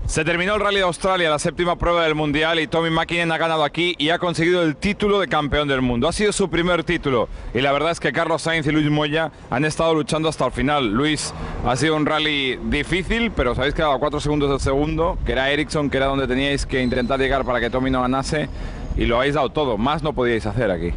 Se terminó el Rally de Australia, la séptima prueba del Mundial, y Tommi Mäkinen ha ganado aquí y ha conseguido el título de campeón del mundo. Ha sido su primer título y la verdad es que Carlos Sainz y Luis Moya han estado luchando hasta el final. Luis, ha sido un rally difícil, pero os habéis quedado a 4 segundos del segundo, que era Ericsson, que era donde teníais que intentar llegar para que Tommi no ganase, y lo habéis dado todo. Más no podíais hacer aquí.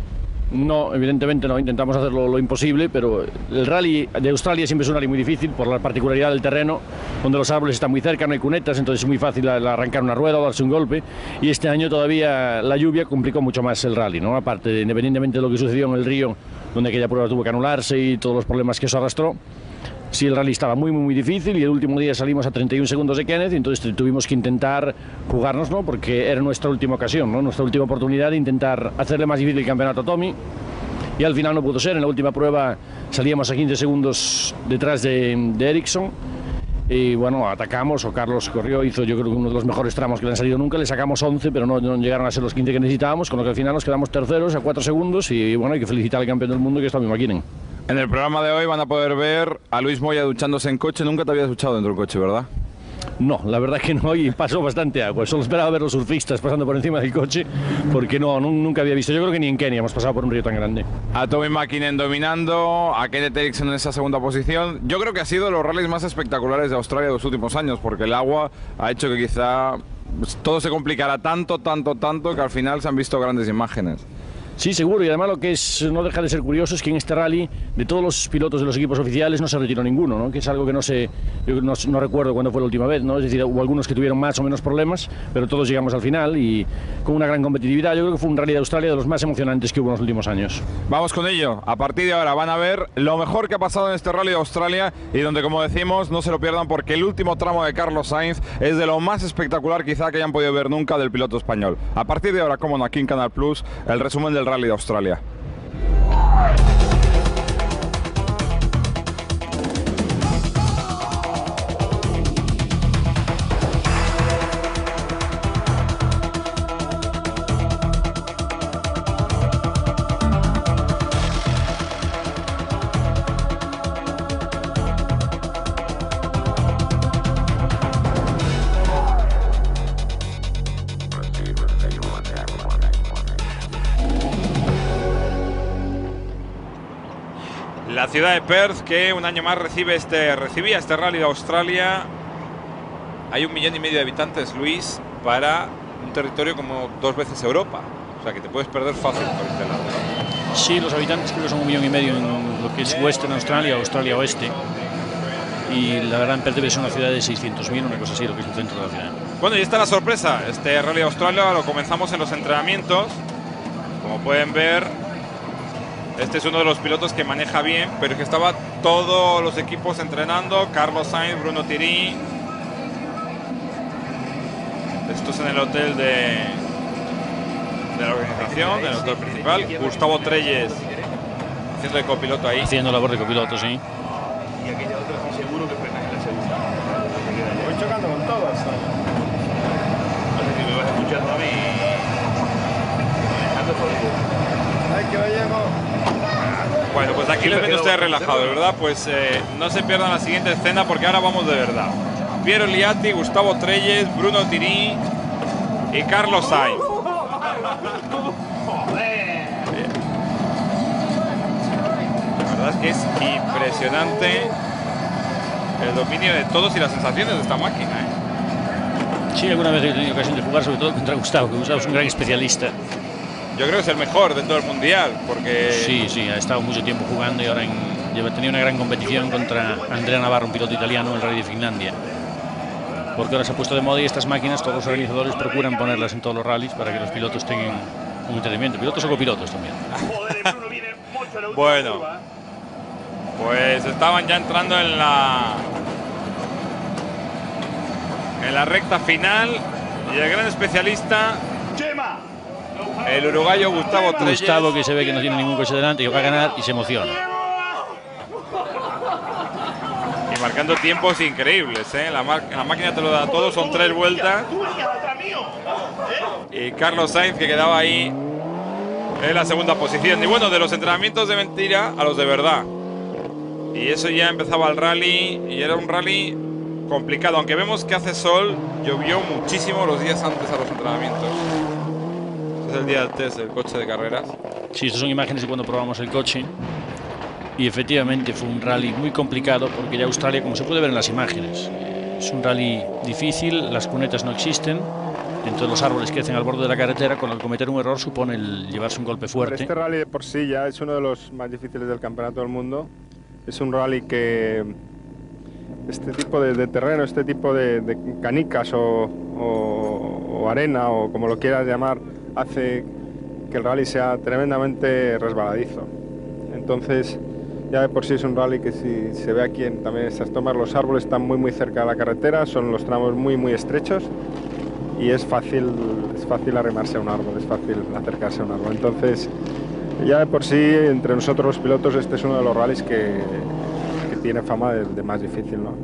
No, evidentemente no, intentamos hacer lo imposible, pero el rally de Australia siempre es un rally muy difícil por la particularidad del terreno, donde los árboles están muy cerca, no hay cunetas, entonces es muy fácil arrancar una rueda o darse un golpe, y este año todavía la lluvia complicó mucho más el rally, ¿no? Aparte, independientemente de lo que sucedió en el Río, donde aquella prueba tuvo que anularse y todos los problemas que eso arrastró. Sí, el rally estaba muy difícil y el último día salimos a 31 segundos de Kenneth y entonces tuvimos que intentar jugarnos, ¿no? Porque era nuestra última ocasión, ¿no? Nuestra última oportunidad de intentar hacerle más difícil el campeonato a Tommi, y al final no pudo ser. En la última prueba salíamos a 15 segundos detrás de Ericsson y bueno, atacamos, o Carlos corrió, hizo yo creo que uno de los mejores tramos que le han salido nunca, le sacamos 11 pero no llegaron a ser los 15 que necesitábamos, con lo que al final nos quedamos terceros a 4 segundos y bueno, hay que felicitar al campeón del mundo, que es Tommi Mäkinen. En el programa de hoy van a poder ver a Luis Moya duchándose en coche. Nunca te habías duchado dentro del coche, ¿verdad? No, la verdad que no, y pasó bastante agua. Solo esperaba ver los surfistas pasando por encima del coche, porque nunca había visto. Yo creo que ni en Kenia hemos pasado por un río tan grande. A Tommi Mäkinen dominando, a Kenneth Ericsson en esa segunda posición. Yo creo que ha sido de los rallies más espectaculares de Australia de los últimos años, porque el agua ha hecho que quizá todo se complicara tanto que al final se han visto grandes imágenes. Sí, seguro, y además lo que no deja de ser curioso es que en este rally, de todos los pilotos de los equipos oficiales, no se retiró ninguno, ¿no? Que es algo que no recuerdo cuándo fue la última vez, ¿no? Es decir, hubo algunos que tuvieron más o menos problemas, pero todos llegamos al final y con una gran competitividad. Yo creo que fue un rally de Australia de los más emocionantes que hubo en los últimos años. Vamos con ello. A partir de ahora van a ver lo mejor que ha pasado en este rally de Australia, y donde, como decimos, no se lo pierdan, porque el último tramo de Carlos Sainz es de lo más espectacular quizá que hayan podido ver nunca del piloto español. A partir de ahora, como no, aquí en Canal Plus, el resumen del Rally de Australia. La ciudad de Perth, que un año más recibía este Rally de Australia. Hay 1,5 millones de habitantes, Luis, para un territorio como 2 veces Europa. O sea que te puedes perder fácil por este lado, ¿no? Sí, los habitantes creo que son 1,5 millones en lo que es Western Australia, Australia Oeste. Y la verdad en Perth debe ser una ciudad de 600.000, una cosa así, lo que es el centro de la ciudad. Bueno, y está la sorpresa. Este Rally de Australia lo comenzamos en los entrenamientos. Como pueden ver, este es uno de los pilotos que maneja bien, pero es que estaba todos los equipos entrenando. Carlos Sainz, Bruno Thierry. Esto es en el hotel de la organización, del hotel principal. Gustavo Trelles haciendo de copiloto ahí. Haciendo labor de copiloto, sí. Y aquella otra estoy seguro que frena en la segunda. Voy chocando con todas. No sé si me vas escuchando a mí. Manejando sonido. Ay, que me llego. Bueno, pues aquí les ven ustedes relajados, ¿verdad? Pues no se pierdan la siguiente escena, porque ahora vamos de verdad. Piero Liatti, Gustavo Trelles, Bruno Thierry y Carlos Sainz. Bien. La verdad es que es impresionante el dominio de todos y las sensaciones de esta máquina, ¿eh? Sí, alguna vez he tenido ocasión de jugar, sobre todo contra Gustavo, que Gustavo es un gran especialista. Yo creo que es el mejor de todo el mundial, porque... Sí, ha estado mucho tiempo jugando y ahora tenía una gran competición contra Andrea Navarro, un piloto italiano en el Rally de Finlandia. Porque ahora se ha puesto de moda y estas máquinas todos los organizadores procuran ponerlas en todos los rallies para que los pilotos tengan un entretenimiento, pilotos o copilotos también. Bueno, pues estaban ya entrando en la recta final y el gran especialista, el uruguayo Gustavo Trelles. Gustavo, que se ve que no tiene ningún coche delante y va a ganar y se emociona. Y marcando tiempos increíbles, ¿eh? La máquina te lo da todo, son 3 vueltas. Y Carlos Sainz, que quedaba ahí en la segunda posición. Y bueno, de los entrenamientos de mentira a los de verdad. Y eso ya empezaba el rally, y era un rally complicado, aunque vemos que hace sol. Llovió muchísimo los días antes a los entrenamientos. Este es el día del test del coche de carreras. Sí, estas son imágenes de cuando probamos el coche. Y efectivamente fue un rally muy complicado porque ya Australia, como se puede ver en las imágenes, es un rally difícil, las cunetas no existen, entonces los árboles crecen al borde de la carretera, con lo que cometer un error supone el llevarse un golpe fuerte. Este rally de por sí ya es uno de los más difíciles del campeonato del mundo. Es un rally que este tipo de terreno, este tipo de canicas o arena o como lo quieras llamar, hace que el rally sea tremendamente resbaladizo. Entonces ya de por sí es un rally que, si se ve aquí también en estas tomas, los árboles están muy cerca de la carretera, son los tramos muy estrechos y es fácil arrimarse a un árbol, es fácil acercarse a un árbol. Entonces ya de por sí, entre nosotros los pilotos, este es uno de los rallies que tiene fama de más difícil, ¿no?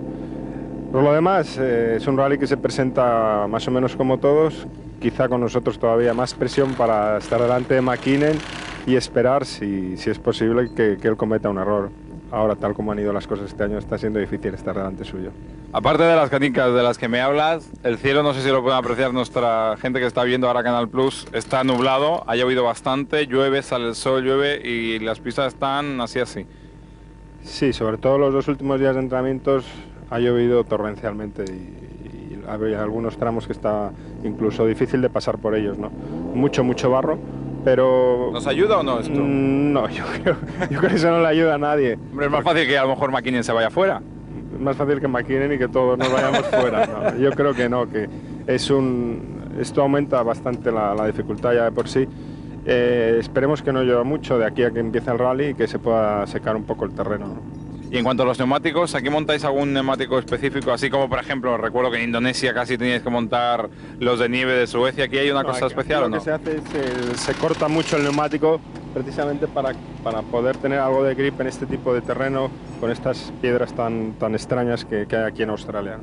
Por lo demás, es un rally que se presenta más o menos como todos, quizá con nosotros todavía más presión para estar delante de McKinnon y esperar, si es posible, que él cometa un error. Ahora, tal como han ido las cosas este año, está siendo difícil estar delante suyo. Aparte de las canicas de las que me hablas, el cielo, no sé si lo pueden apreciar nuestra gente que está viendo ahora Canal Plus, está nublado, ha llovido bastante, llueve, sale el sol, llueve y las pistas están así. Sí, sobre todo los dos últimos días de entrenamientos ha llovido torrencialmente y había algunos tramos que está incluso difícil de pasar por ellos, ¿no? Mucho barro, pero... ¿Nos ayuda o no esto? No, yo creo que eso no le ayuda a nadie. Hombre, es más fácil que a lo mejor McKinnon se vaya fuera. Es más fácil que McKinnon y que todos nos vayamos fuera, ¿no? Yo creo que no, que esto aumenta bastante la dificultad ya de por sí. Esperemos que no llueva mucho de aquí a que empiece el rally y que se pueda secar un poco el terreno, ¿no? Y en cuanto a los neumáticos, ¿aquí montáis algún neumático específico? Así como, por ejemplo, recuerdo que en Indonesia casi teníais que montar los de nieve de Suecia. ¿Aquí hay una cosa especial o no? Lo que se hace es se corta mucho el neumático precisamente para poder tener algo de grip en este tipo de terreno con estas piedras tan extrañas que hay aquí en Australia.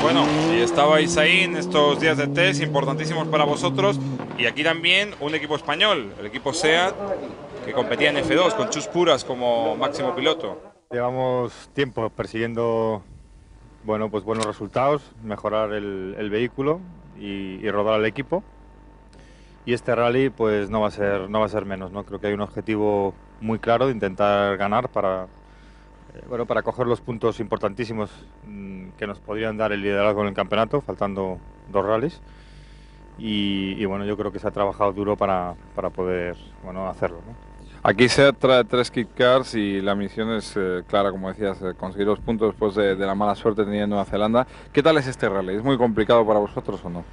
Bueno, y estabais ahí en estos días de test importantísimos para vosotros. Y aquí también un equipo español, el equipo SEAT, que competía en F2 con Chus Puras como máximo piloto. Llevamos tiempo persiguiendo buenos resultados, mejorar el vehículo y rodar al equipo. Y este rally pues no va a ser menos, ¿no? Creo que hay un objetivo muy claro de intentar ganar para coger los puntos importantísimos que nos podrían dar el liderazgo en el campeonato, faltando 2 rallies. Y bueno, yo creo que se ha trabajado duro para poder hacerlo, ¿no? Aquí se trae 3 kit cars y la misión es clara, como decías, conseguir los puntos después de la mala suerte tenida en Nueva Zelanda. ¿Qué tal es este rally? ¿Es muy complicado para vosotros o no?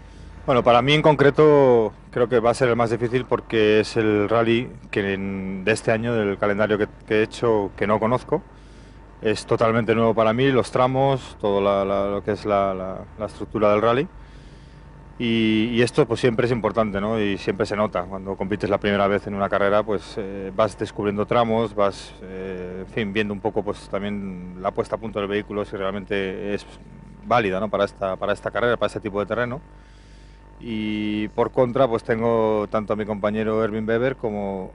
Bueno, para mí en concreto creo que va a ser el más difícil porque es el rally de este año, del calendario que he hecho, que no conozco. Es totalmente nuevo para mí, los tramos, todo lo que es la estructura del rally. Y esto pues siempre es importante, ¿no? Y siempre se nota. Cuando compites la primera vez en una carrera, pues vas descubriendo tramos, vas viendo un poco pues también la puesta a punto del vehículo, si realmente es válida, ¿no? para esta carrera, para este tipo de terreno. Y por contra, pues tengo tanto a mi compañero Erwin Weber como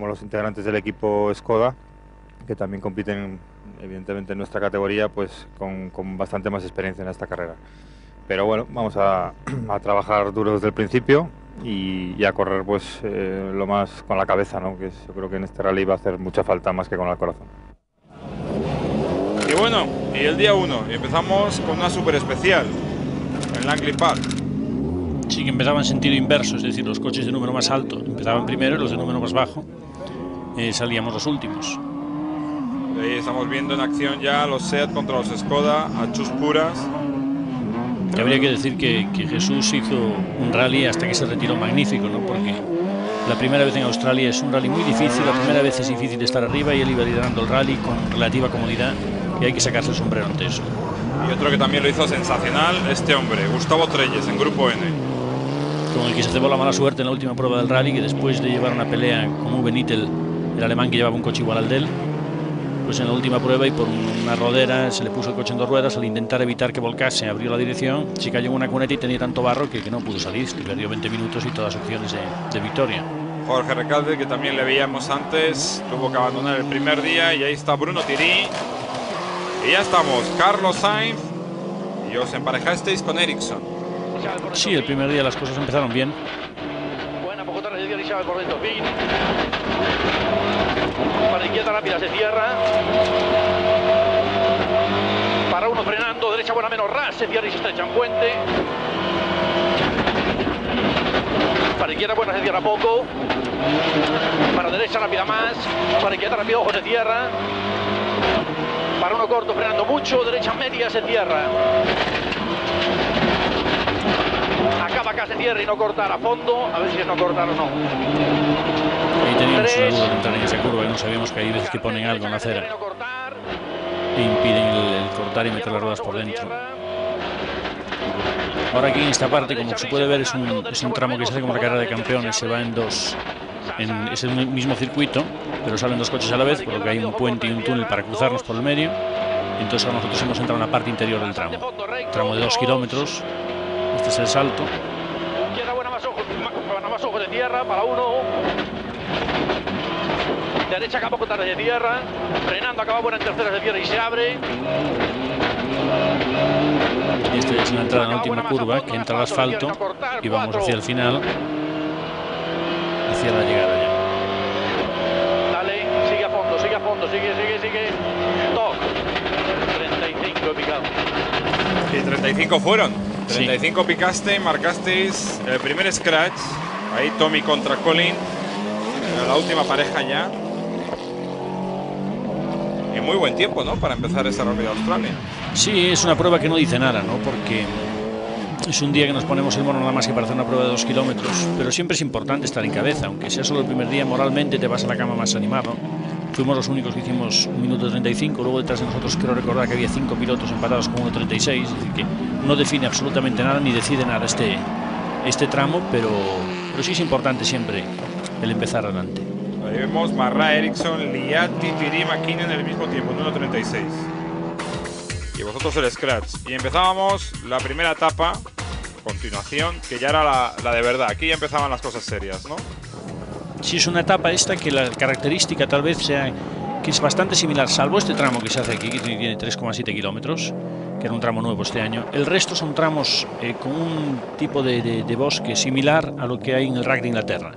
los integrantes del equipo Skoda, que también compiten evidentemente en nuestra categoría, pues con bastante más experiencia en esta carrera. Pero bueno, vamos a trabajar duro desde el principio y a correr pues lo más con la cabeza, ¿no? Que yo creo que en este rally va a hacer mucha falta más que con el corazón. Y bueno, y el día 1, y empezamos con una súper especial, en Langley Park. Sí, que empezaba en sentido inverso, es decir, los coches de número más alto empezaban primero y los de número más bajo salíamos los últimos. Ahí estamos viendo en acción ya los SEAT contra los Skoda, a Chus Puras. Y habría que decir que Jesús hizo un rally hasta que se retiró magnífico, ¿no? Porque la primera vez en Australia es un rally muy difícil, la primera vez es difícil estar arriba y él iba liderando el rally con relativa comodidad y hay que sacarse el sombrero ante eso. Y otro que también lo hizo sensacional, este hombre, Gustavo Trelles, en Grupo N. Con el que se cebó la mala suerte en la última prueba del rally, que después de llevar una pelea con Uwe Nittel, el alemán que llevaba un coche igual al de él, pues en la última prueba y por una rodera se le puso el coche en 2 ruedas. Al intentar evitar que volcase, abrió la dirección, se cayó en una cuneta y tenía tanto barro que no pudo salir, que perdió 20 minutos y todas las opciones de victoria. Jorge Recalde, que también le veíamos antes, tuvo que abandonar el primer día, y ahí está Bruno Thierry, Y ya estamos, Carlos Sainz, y os emparejasteis con Ericsson. Sí, el primer día las cosas empezaron bien. Buena poco tarde de Isabel por dentro. Fin. Para izquierda rápida se cierra. Para uno frenando, derecha buena menos ras, se cierra y se estrecha en puente. Para izquierda buena se cierra poco. Para derecha rápida más. Para izquierda rápido ojo se cierra. Para uno corto frenando mucho, derecha media se cierra. Acaba acá se cierra y no cortar a fondo, a ver si es no cortar o no. Ahí teníamos una duda de entrar en esa curva, que no sabíamos que hay veces que ponen algo en la acera e impiden el cortar y meter las ruedas por dentro. Ahora aquí en esta parte, como se puede ver, es un tramo que se hace como la carrera de campeones, se va en dos, es el mismo circuito, pero salen dos coches a la vez, por lo que hay un puente y un túnel para cruzarnos por el medio. Entonces ahora nosotros hemos entrado en la parte interior del tramo de 2 kilómetros. Este es el salto. Izquierda buena más ojo de tierra para uno. Derecha acaba con tarde de tierra. Frenando acaba buena en tercera de tierra y se abre. Y esta es una entrada en la última curva que entra al asfalto y vamos hacia el final, hacia la llegada ya. Dale, sigue a fondo, sigue. Toc. 35 picado. Y 35 fueron. Sí. 35 picaste, marcasteis el primer scratch. Ahí Tommy contra Colin. Era la última pareja ya. Y muy buen tiempo, ¿no? Para empezar esa Rally de Australia. Sí, es una prueba que no dice nada, ¿no? Porque es un día que nos ponemos el mono nada más que para hacer una prueba de 2 kilómetros. Pero siempre es importante estar en cabeza, aunque sea solo el primer día, moralmente te vas a la cama más animado. Fuimos los únicos que hicimos 1 minuto 35, luego detrás de nosotros creo recordar que había 5 pilotos empatados con 1:36, es decir que no define absolutamente nada ni decide nada este tramo, pero sí es importante siempre el empezar adelante. Ahí vemos Marra, Ericsson, Liatti, Thierry McKinnon en el mismo tiempo, en 1:36. Y vosotros el scratch. Y empezábamos la primera etapa, continuación, que ya era la de verdad. Aquí ya empezaban las cosas serias, ¿no? Sí, es una etapa esta que la característica tal vez sea que es bastante similar, salvo este tramo que se hace aquí, que tiene 3,7 kilómetros, que era un tramo nuevo este año. El resto son tramos con un tipo de bosque similar a lo que hay en el Rally de Inglaterra.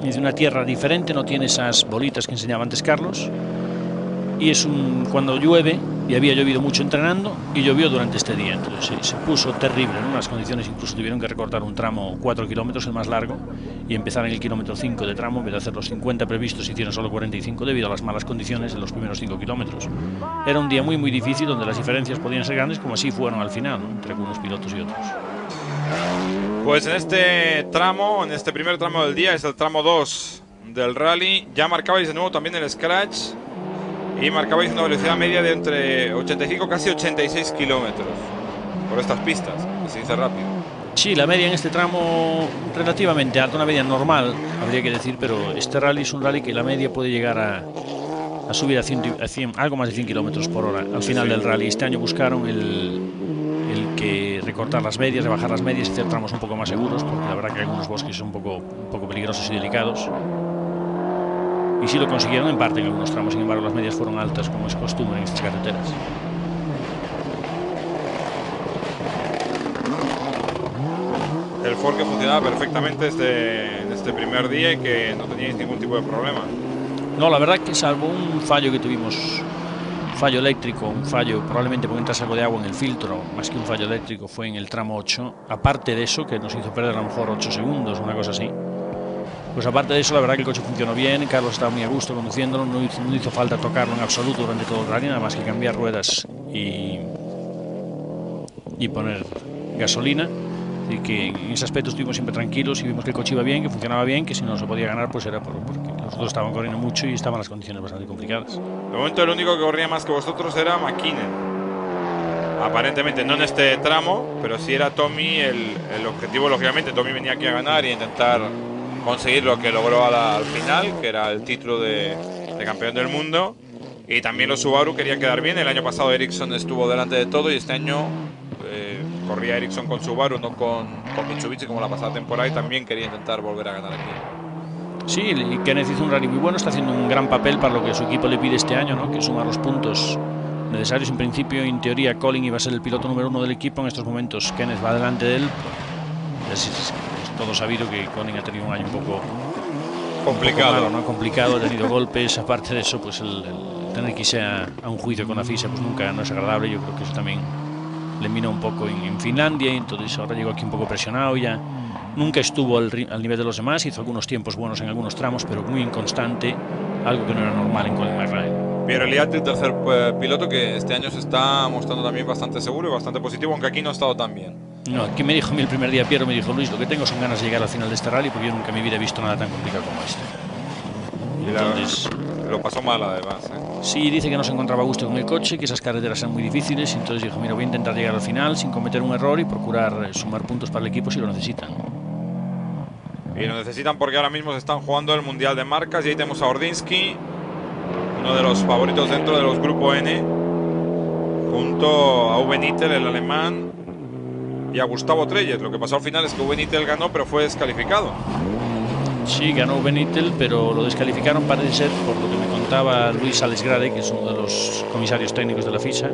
Es una tierra diferente, no tiene esas bolitas que enseñaba antes Carlos. Y es cuando llueve, y había llovido mucho entrenando, y llovió durante este día. Entonces se puso terrible, ¿no? Las condiciones, incluso tuvieron que recortar un tramo 4 kilómetros, el más largo, y empezar en el kilómetro 5 de tramo. En vez de hacer los 50 previstos, hicieron solo 45 debido a las malas condiciones de los primeros 5 kilómetros. Era un día muy difícil, donde las diferencias podían ser grandes, como así fueron al final, ¿no? Entre algunos pilotos y otros. Pues en este tramo, en este primer tramo del día, es el tramo 2 del rally. Ya marcabais de nuevo también el scratch y marcabais una velocidad media de entre 85 casi 86 kilómetros por estas pistas, que se dice rápido. Sí, la media en este tramo relativamente alta, una media normal, habría que decir, pero este rally es un rally que la media puede llegar a subir a 100, algo más de 100 kilómetros por hora al final del rally. Este año buscaron el que recortar las medias, rebajar las medias y hacer tramos un poco más seguros, porque la verdad que algunos bosques son un poco peligrosos y delicados. Y sí lo consiguieron en parte en algunos tramos, sin embargo las medias fueron altas, como es costumbre en estas carreteras. El Ford que funcionaba perfectamente en este primer día y que no teníais ningún tipo de problema. No, la verdad que salvo un fallo que tuvimos, un fallo eléctrico, un fallo probablemente porque entrase algo de agua en el filtro, más que un fallo eléctrico, fue en el tramo 8. Aparte de eso, que nos hizo perder a lo mejor 8 segundos, una cosa así. Pues aparte de eso, la verdad que el coche funcionó bien, Carlos estaba muy a gusto conduciéndolo, no hizo falta tocarlo en absoluto durante todo el rally, nada más que cambiar ruedas y poner gasolina. Así que en ese aspecto estuvimos siempre tranquilos y vimos que el coche iba bien, que funcionaba bien, que si no se podía ganar pues era porque los otros estaban corriendo mucho y estaban las condiciones bastante complicadas. De momento el único que corría más que vosotros era McKinnon. Aparentemente no en este tramo, pero sí era Tommy el objetivo, lógicamente. Tommy venía aquí a ganar y a intentar conseguir lo que logró al final, que era el título de campeón del mundo. Y también los Subaru querían quedar bien. El año pasado Ericsson estuvo delante de todo y este año corría Ericsson con Subaru, no con Mitsubishi como la pasada temporada, y también quería intentar volver a ganar aquí. Sí, y Kenneth hizo un rally muy bueno, está haciendo un gran papel para lo que su equipo le pide este año, ¿no? Que suma los puntos necesarios. En principio, en teoría, Colin iba a ser el piloto número 1 del equipo. En estos momentos Kenneth va delante de él. Es todo sabido que Colin ha tenido un año un poco complicado, malo, ¿no? Complicado, ha tenido golpes. Aparte de eso, pues el tener que irse a un juicio con la FISA pues nunca no es agradable. Yo creo que eso también le minó un poco en Finlandia, y entonces ahora llegó aquí un poco presionado. Ya nunca estuvo al nivel de los demás, hizo algunos tiempos buenos en algunos tramos, pero muy inconstante, algo que no era normal en Colin McRae. Pierre Liat, el tercer piloto, que este año se está mostrando también bastante seguro y bastante positivo, aunque aquí no ha estado tan bien. No, aquí me dijo a mí el primer día Piero, me dijo: Luis, lo que tengo son ganas de llegar al final de este rally, porque yo nunca en mi vida he visto nada tan complicado como este. Y entonces, lo pasó mal además, Sí, dice que no se encontraba a gusto con el coche, que esas carreteras eran muy difíciles, y entonces dijo: mira, voy a intentar llegar al final sin cometer un error y procurar sumar puntos para el equipo si lo necesitan. Y lo necesitan porque ahora mismo se están jugando el Mundial de Marcas, y ahí tenemos a Ordinsky, uno de los favoritos dentro de los Grupo N, junto a Uwe Nittel, el alemán, y a Gustavo Treyes. Lo que pasó al final es que Uwe Nittel ganó, pero fue descalificado. Sí, ganó Uwe Nittel, pero lo descalificaron, parece ser, por lo que me contaba Luis Alesgrade, que es uno de los comisarios técnicos de la FISA.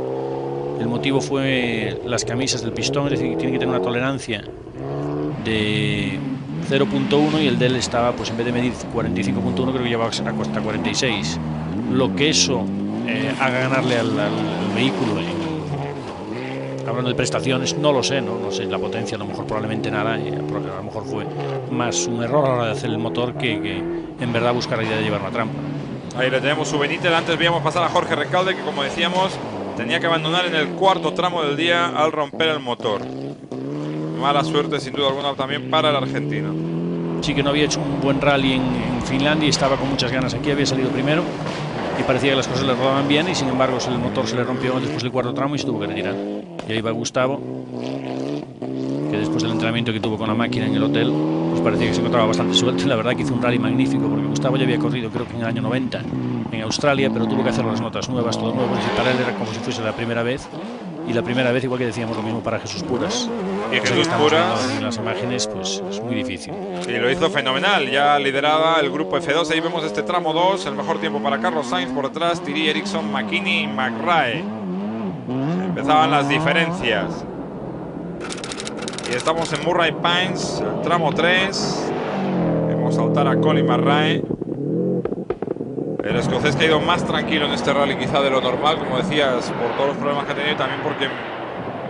El motivo fue las camisas del pistón, es decir, que tiene que tener una tolerancia de 0.1 y el de él estaba, pues en vez de medir 45.1, creo que llevaba hasta 46. Lo que eso haga ganarle al vehículo, hablando de prestaciones, no lo sé, no sé la potencia, a lo mejor probablemente nada, a lo mejor fue más un error a la hora de hacer el motor que en verdad buscar la idea de llevar una trampa. Ahí le tenemos Uwe Nittel. Antes veíamos pasar a Jorge Recalde, que como decíamos tenía que abandonar en el cuarto tramo del día al romper el motor. Mala suerte sin duda alguna también para el argentino. Sí, que no había hecho un buen rally en Finlandia y estaba con muchas ganas aquí, había salido primero y parecía que las cosas le rodaban bien, y sin embargo el motor se le rompió después del cuarto tramo y se tuvo que retirar. Y ahí va Gustavo, que después del entrenamiento que tuvo con la máquina en el hotel, pues parecía que se encontraba bastante suelto, y la verdad que hizo un rally magnífico, porque Gustavo ya había corrido creo que en el año 90 en Australia, pero tuvo que hacer las notas nuevas, todo nuevo, y para él era como si fuese la primera vez. Y la primera vez, igual que decíamos lo mismo para Jesús Puras. Y Jesús Puras, en las imágenes, pues es muy difícil. Y lo hizo fenomenal, ya lideraba el grupo F2. Ahí vemos este tramo 2, el mejor tiempo para Carlos Sainz, por detrás Thierry Eriksson, McKinney y McRae. Empezaban las diferencias. Y estamos en Murray Pines, el tramo 3. Vemos saltar a Colin McRae. El escocés que ha ido más tranquilo en este rally quizá de lo normal, como decías, por todos los problemas que ha tenido, y también porque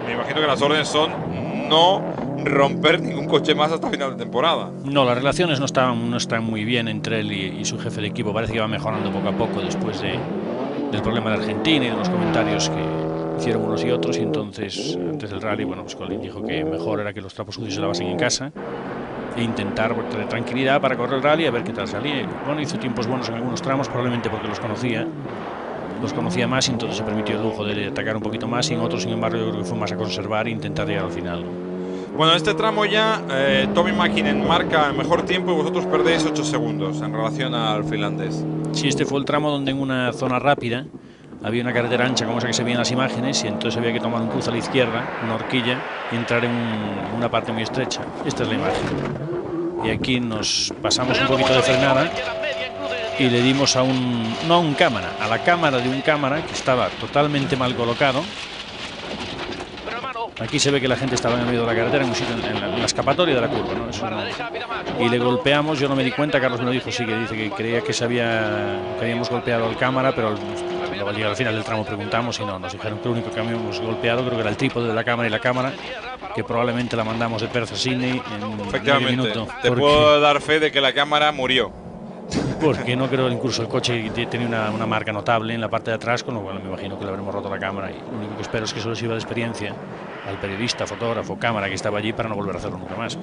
me imagino que las órdenes son no romper ningún coche más hasta final de temporada. No, las relaciones no están muy bien entre él y su jefe de equipo. Parece que va mejorando poco a poco después del problema de Argentina y de los comentarios que hicieron unos y otros, y entonces antes del rally, bueno, pues Colin dijo que mejor era que los trapos sucios se lavasen en casa e intentar tener tranquilidad para correr el rally, a ver qué tal salía. Bueno, hizo tiempos buenos en algunos tramos, probablemente porque los conocía más, y entonces se permitió el lujo de atacar un poquito más, y en otros, sin embargo, yo creo que fue más a conservar e intentar llegar al final. Bueno, en este tramo ya Tommy Mäkinen marca el mejor tiempo y vosotros perdéis 8 segundos en relación al finlandés. Sí, este fue el tramo donde en una zona rápida había una carretera ancha como esa que se veía en las imágenes, y entonces había que tomar un cruce a la izquierda, una horquilla, y entrar en una parte muy estrecha. Esta es la imagen. Y aquí nos pasamos un poquito de frenada y le dimos a la cámara de un cámara que estaba totalmente mal colocado. Aquí se ve que la gente estaba en el medio de la carretera, en un sitio, en la escapatoria de la curva, ¿no? Y le golpeamos. Yo no me di cuenta, Carlos me lo dijo, sí, que dice que creía que habíamos golpeado al cámara, pero al llegar al final del tramo preguntamos y no, nos dijeron que lo único que habíamos golpeado creo que era el trípode de la cámara, y la cámara, que probablemente la mandamos de Perth a Sydney en medio minuto. Te puedo dar fe de que la cámara murió. Porque no creo, incluso el coche tenía una marca notable en la parte de atrás, con lo cual me imagino que le habremos roto la cámara, y lo único que espero es que solo sirva de experiencia al periodista, fotógrafo, cámara que estaba allí, para no volver a hacerlo nunca más.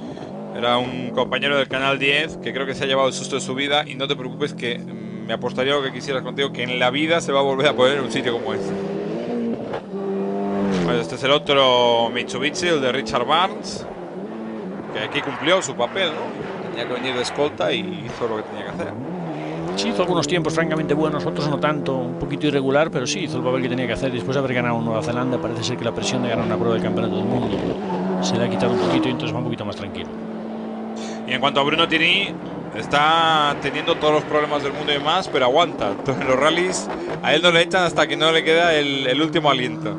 Era un compañero del Canal 10 que creo que se ha llevado el susto de su vida, y no te preocupes que me apostaría lo que quisieras contigo, que en la vida se va a volver a poner en un sitio como este. Pues este es el otro Mitsubishi, el de Richard Barnes, que aquí cumplió su papel, ¿no? Tenía que venir de escolta y hizo lo que tenía que hacer. Sí, hizo algunos tiempos francamente buenos, otros no tanto, un poquito irregular, pero sí hizo el papel que tenía que hacer. Después de haber ganado Nueva Zelanda, parece ser que la presión de ganar una prueba del Campeonato del Mundo se le ha quitado un poquito, y entonces va un poquito más tranquilo. Y en cuanto a Bruno Thierry, Está teniendo todos los problemas del mundo y más, pero aguanta. Entonces, en los rallies a él no le echan hasta que no le queda el último aliento.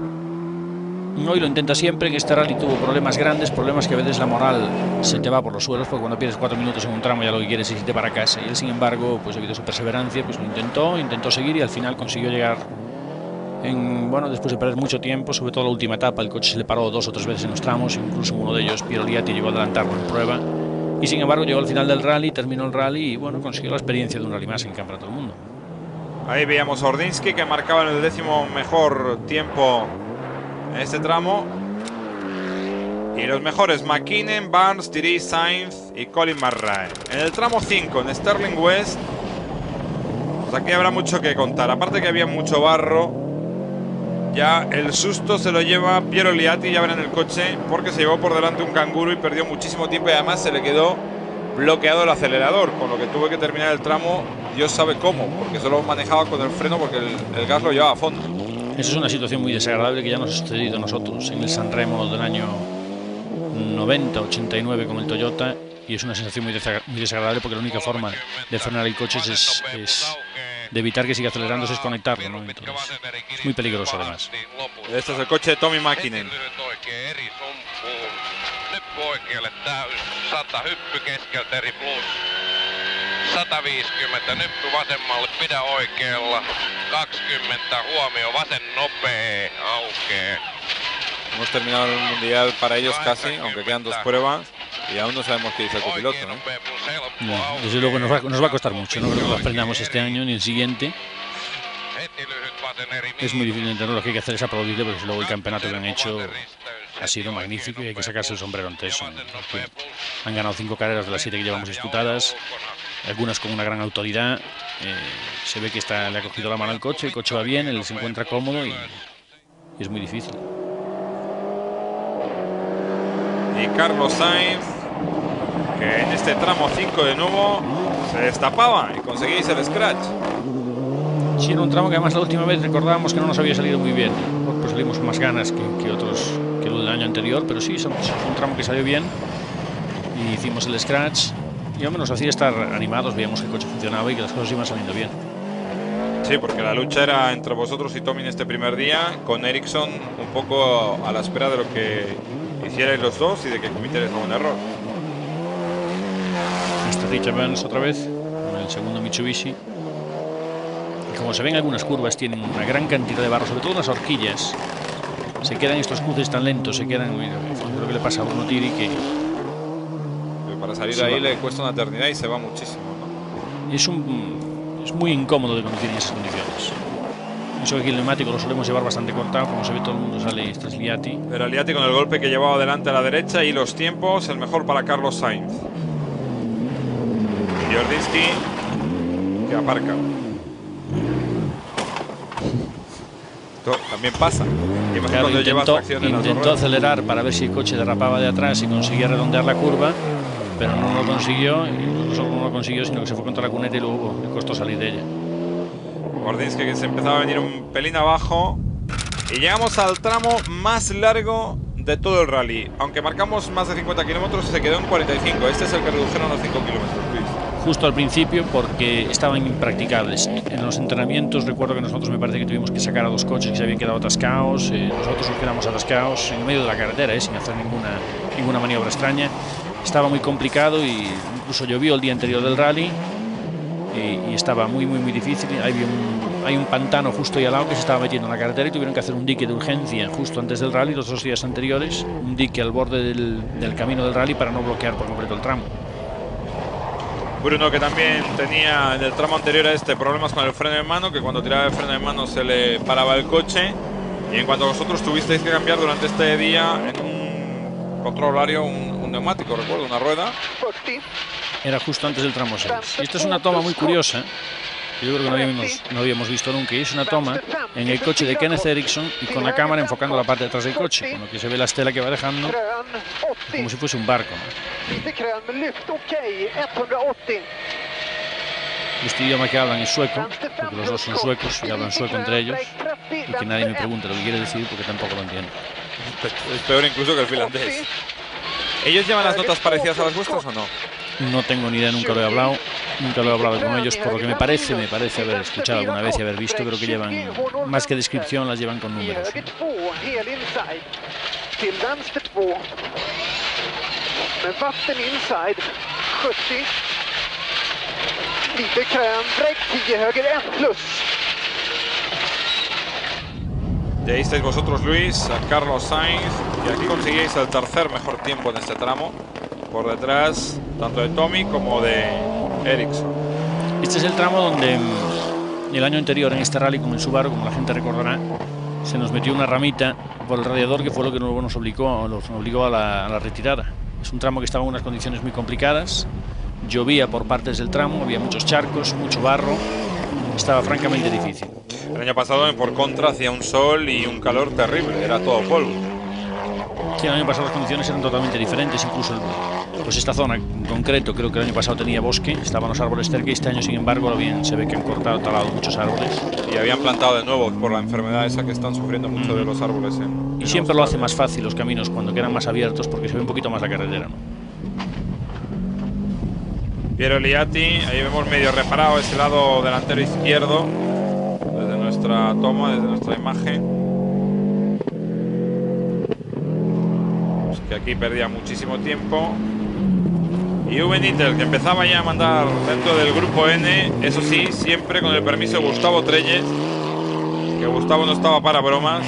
Hoy lo intenta siempre. En este rally tuvo problemas grandes, problemas que a veces la moral se te va por los suelos, porque cuando pierdes 4 minutos en un tramo ya lo que quieres es irte para casa. Y él, sin embargo, pues debido a su perseverancia, pues lo intentó seguir y al final consiguió llegar. Bueno, después de perder mucho tiempo, sobre todo la última etapa, el coche se le paró 2 o 3 veces en los tramos, incluso uno de ellos, Piero Liatti, llegó a adelantarlo en prueba. Y sin embargo llegó al final del rally, terminó el rally y bueno, consiguió la experiencia de un rally más en el Campeonato del Mundo. Ahí veíamos a Ordinsky, que marcaba en el 10º mejor tiempo en este tramo. Y los mejores: McKinnon, Barnes, Thierry, Sainz y Colin McRae. En el tramo 5, en Sterling West, pues aquí habrá mucho que contar. Aparte que había mucho barro, ya el susto se lo lleva Piero Liatti, ya verán el coche, porque se llevó por delante un canguro y perdió muchísimo tiempo y además se le quedó bloqueado el acelerador, con lo que tuve que terminar el tramo, Dios sabe cómo, porque solo manejaba con el freno porque el gas lo llevaba a fondo. Esa es una situación muy desagradable que ya nos ha sucedido a nosotros en el San Remo del año 90-89 con el Toyota, y es una sensación muy desagradable porque la única forma de frenar el coche es de evitar que siga acelerando, es conectarlo, ¿no? Entonces, es muy peligroso además. Este es el coche de Tommi Mäkinen. Hemos terminado el mundial para ellos casi, aunque quedan 2 pruebas y aún no sabemos qué dice el copiloto, ¿no? No, desde luego nos va a costar mucho, no creo que lo aprendamos este año ni el siguiente. Es muy difícil entender lo que hay que hacer, es aplaudible, porque luego el campeonato que han hecho ha sido magnífico y hay que sacarse el sombrero ante eso. Han ganado 5 carreras de las 7 que llevamos disputadas, algunas con una gran autoridad. Se ve que le ha cogido la mano al coche, el coche va bien, él se encuentra cómodo y es muy difícil. Y Carlos Sainz, que en este tramo 5 de nuevo se destapaba y conseguís el scratch. Sí, era un tramo que además la última vez recordábamos que no nos había salido muy bien, pues salimos con más ganas que otros, que lo del año anterior, pero sí, fue un tramo que salió bien y hicimos el scratch y hombre, nos hacía estar animados, veíamos que el coche funcionaba y que las cosas iban saliendo bien. Sí, porque la lucha era entre vosotros y Tommy en este primer día, con Ericsson un poco a la espera de lo que hicierais los dos y de que cometierais algún error. Este Richard Burns otra vez, con el segundo Mitsubishi. Y como se ven, algunas curvas tienen una gran cantidad de barro, sobre todo en las horquillas. Se quedan estos cruces tan lentos, se quedan. Lo que le pasa a Bruno Tiri, que para salir de ahí le cuesta una eternidad y se va muchísimo, ¿no? Es muy incómodo de conducir en esas condiciones. Eso que aquí el neumático lo solemos llevar bastante cortado, como se ve todo el mundo sale. Este es Liatti. Pero Liatti con el golpe que llevaba adelante a la derecha y los tiempos, el mejor para Carlos Sainz. Y Ordinsky, que aparca. Esto también pasa. Claro, intentó acelerar para ver si el coche derrapaba de atrás y conseguía redondear la curva, pero no lo consiguió, y no solo no lo consiguió, sino que se fue contra la cuneta y luego le costó salir de ella. Ordinsky, que se empezaba a venir un pelín abajo, y llegamos al tramo más largo de todo el rally. Aunque marcamos más de 50 kilómetros, se quedó en 45. Este es el que redujeron a los 5 kilómetros, Luis. Justo al principio, porque estaban impracticables. En los entrenamientos recuerdo que nosotros me parece que tuvimos que sacar a 2 coches que se habían quedado atascados. Nosotros nos quedamos atascados en medio de la carretera, sin hacer ninguna maniobra extraña. Estaba muy complicado y incluso llovió el día anterior del rally y estaba muy difícil. Hay un pantano justo ahí al lado que se estaba metiendo en la carretera y tuvieron que hacer un dique de urgencia justo antes del rally, los 2 días anteriores, un dique al borde del camino del rally para no bloquear por completo el tramo. Bruno, que también tenía en el tramo anterior a este problemas con el freno de mano, que cuando tiraba el freno de mano se le paraba el coche, y en cuanto vosotros tuvisteis que cambiar durante este día en un control horario un neumático, recuerdo, una rueda. Era justo antes del tramo 6. Y esta es una toma muy curiosa, yo creo que no habíamos visto nunca, y es una toma en el coche de Kenneth Eriksson y con la cámara enfocando la parte de atrás del coche, con lo que se ve la estela que va dejando como si fuese un barco, ¿no? Este idioma que hablan es sueco, porque los dos son suecos y hablan sueco entre ellos, y que nadie me pregunte lo que quiere decir porque tampoco lo entiendo. Es peor incluso que el finlandés. ¿Ellos llevan las notas parecidas a las vuestras o no? No tengo ni idea, nunca lo he hablado con ellos, por lo que me parece haber escuchado alguna vez y haber visto. Creo que llevan, más que descripción, las llevan con números. Ya visteis vosotros, Luis, a Carlos Sainz, y aquí conseguíais el tercer mejor tiempo en este tramo, por detrás tanto de Tommy como de Ericsson. Este es el tramo donde el año anterior en este rally con el Subaru, como la gente recordará, se nos metió una ramita por el radiador, que fue lo que nos obligó a la retirada. Es un tramo que estaba en unas condiciones muy complicadas, llovía por partes del tramo, había muchos charcos, mucho barro, estaba francamente difícil. El año pasado, por contra, hacía un sol y un calor terrible, era todo polvo. Sí, el año pasado las condiciones eran totalmente diferentes, incluso pues esta zona en concreto, creo que el año pasado tenía bosque, estaban los árboles cerca, y este año, sin embargo, bien se ve que han cortado, talado muchos árboles. Y habían plantado de nuevo por la enfermedad esa que están sufriendo muchos de los árboles. Y siempre lo hace más fácil los caminos cuando quedan más abiertos, porque se ve un poquito más la carretera, ¿no? Piero Liatti, ahí vemos medio reparado ese lado delantero izquierdo, desde nuestra toma, desde nuestra imagen. Pues que aquí perdía muchísimo tiempo. Y Uwe Nittel, que empezaba ya a mandar dentro del grupo N, eso sí, siempre con el permiso de Gustavo Trelles, que Gustavo no estaba para bromas,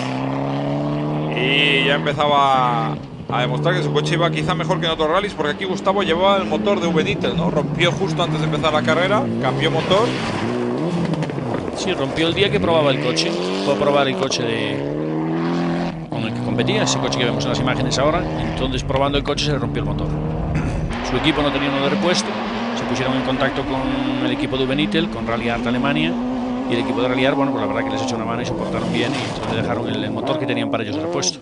y ya empezaba a demostrar que su coche iba quizá mejor que en otros rallies, porque aquí Gustavo llevaba el motor de Uwe Nittel, ¿no? Rompió justo antes de empezar la carrera, cambió motor. Sí, rompió el día que probaba el coche. Fue a probar el coche con el que competía, ese coche que vemos en las imágenes ahora. Entonces, probando el coche, se le rompió el motor. Su equipo no tenía uno de repuesto, se pusieron en contacto con el equipo de Uwe Nittel, con Rally Art Alemania, y el equipo de Rally Art, bueno, pues la verdad que les echó una mano y se portaron bien, y entonces dejaron el motor que tenían para ellos de repuesto.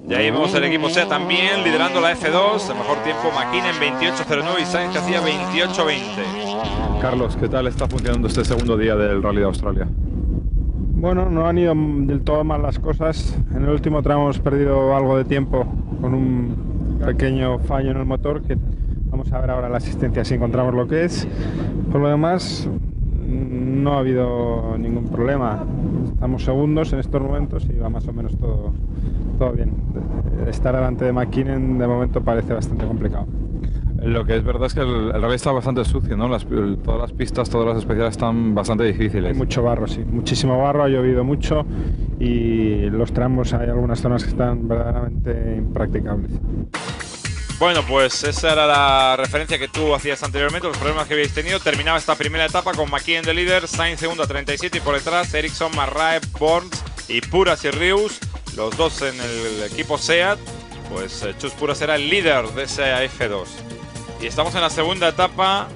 Y ahí vemos el equipo SEAT también liderando la F2, el mejor tiempo McKinnon 28.09 y Sainz que hacía 28.20. Carlos, ¿qué tal está funcionando este segundo día del Rally de Australia? Bueno, no han ido del todo mal las cosas. En el último tramo hemos perdido algo de tiempo con un pequeño fallo en el motor, que vamos a ver ahora la asistencia si encontramos lo que es. Por lo demás, no ha habido ningún problema. Estamos segundos en estos momentos y va más o menos todo bien. Estar delante de McKinnon de momento parece bastante complicado. Lo que es verdad es que el rally está bastante sucio, ¿no? Todas las pistas, todas las especiales están bastante difíciles. Hay mucho barro, sí, muchísimo barro, ha llovido mucho y los tramos, hay algunas zonas que están verdaderamente impracticables. Bueno, pues esa era la referencia que tú hacías anteriormente, los problemas que habéis tenido. Terminaba esta primera etapa con McKinnon de líder, Sainz segundo a 37 y por detrás Ericsson, Marrae, Borns y Puras y Rius, los dos en el equipo SEAT. Pues Chus Puras era el líder de esa F2. Y estamos en la segunda etapa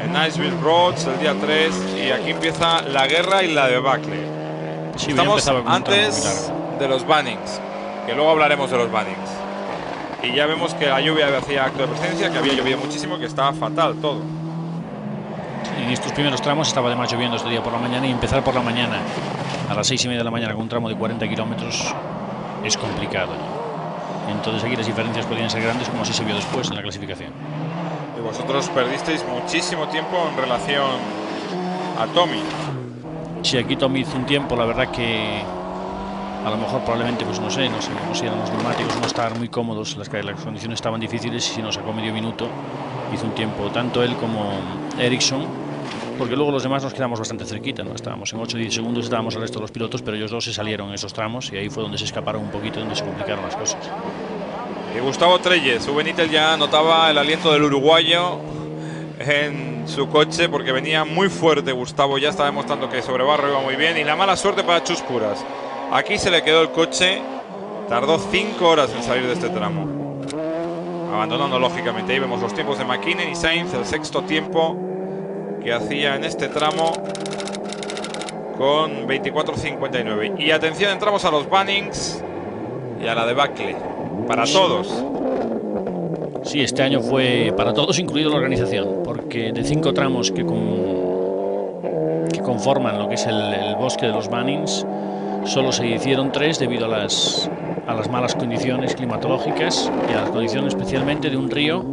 en Niceville Roads, el día 3, y aquí empieza la guerra y la debacle. Sí, estamos antes de los bannings, que luego hablaremos de los bannings. Y ya vemos que la lluvia hacía acto de presencia, que había llovido muchísimo, que estaba fatal todo. En estos primeros tramos estaba además lloviendo este día por la mañana, y empezar por la mañana a las 6:30 de la mañana con un tramo de 40 kilómetros es complicado. Entonces aquí las diferencias podrían ser grandes, como así se vio después en la clasificación. Y vosotros perdisteis muchísimo tiempo en relación a Tommy. Sí, aquí Tommy hizo un tiempo, la verdad que a lo mejor probablemente, pues no sé, si eran los neumáticos no estaban muy cómodos, las condiciones estaban difíciles, y si no sacó medio minuto, hizo un tiempo, tanto él como Ericsson, porque luego los demás nos quedamos bastante cerquita, ¿no? Estábamos en 8 o 10 segundos, estábamos al resto de los pilotos, pero ellos dos se salieron en esos tramos y ahí fue donde se escaparon un poquito, donde se complicaron las cosas. Y Gustavo Trelles, Uwe Nittel ya notaba el aliento del uruguayo en su coche porque venía muy fuerte. Gustavo ya estaba demostrando que sobre barro iba muy bien, y la mala suerte para Chus Puras. Aquí se le quedó el coche, tardó 5 horas en salir de este tramo, abandonando lógicamente. Ahí vemos los tiempos de McKinnon y Sainz, el sexto tiempo que hacía en este tramo con 24.59. Y atención, entramos a los bannings y a la debacle para todos. Sí, este año fue para todos, incluido la organización, porque de 5 tramos que conforman lo que es el bosque de los bannings, solo se hicieron 3 debido a a las malas condiciones climatológicas y a las condiciones especialmente de un río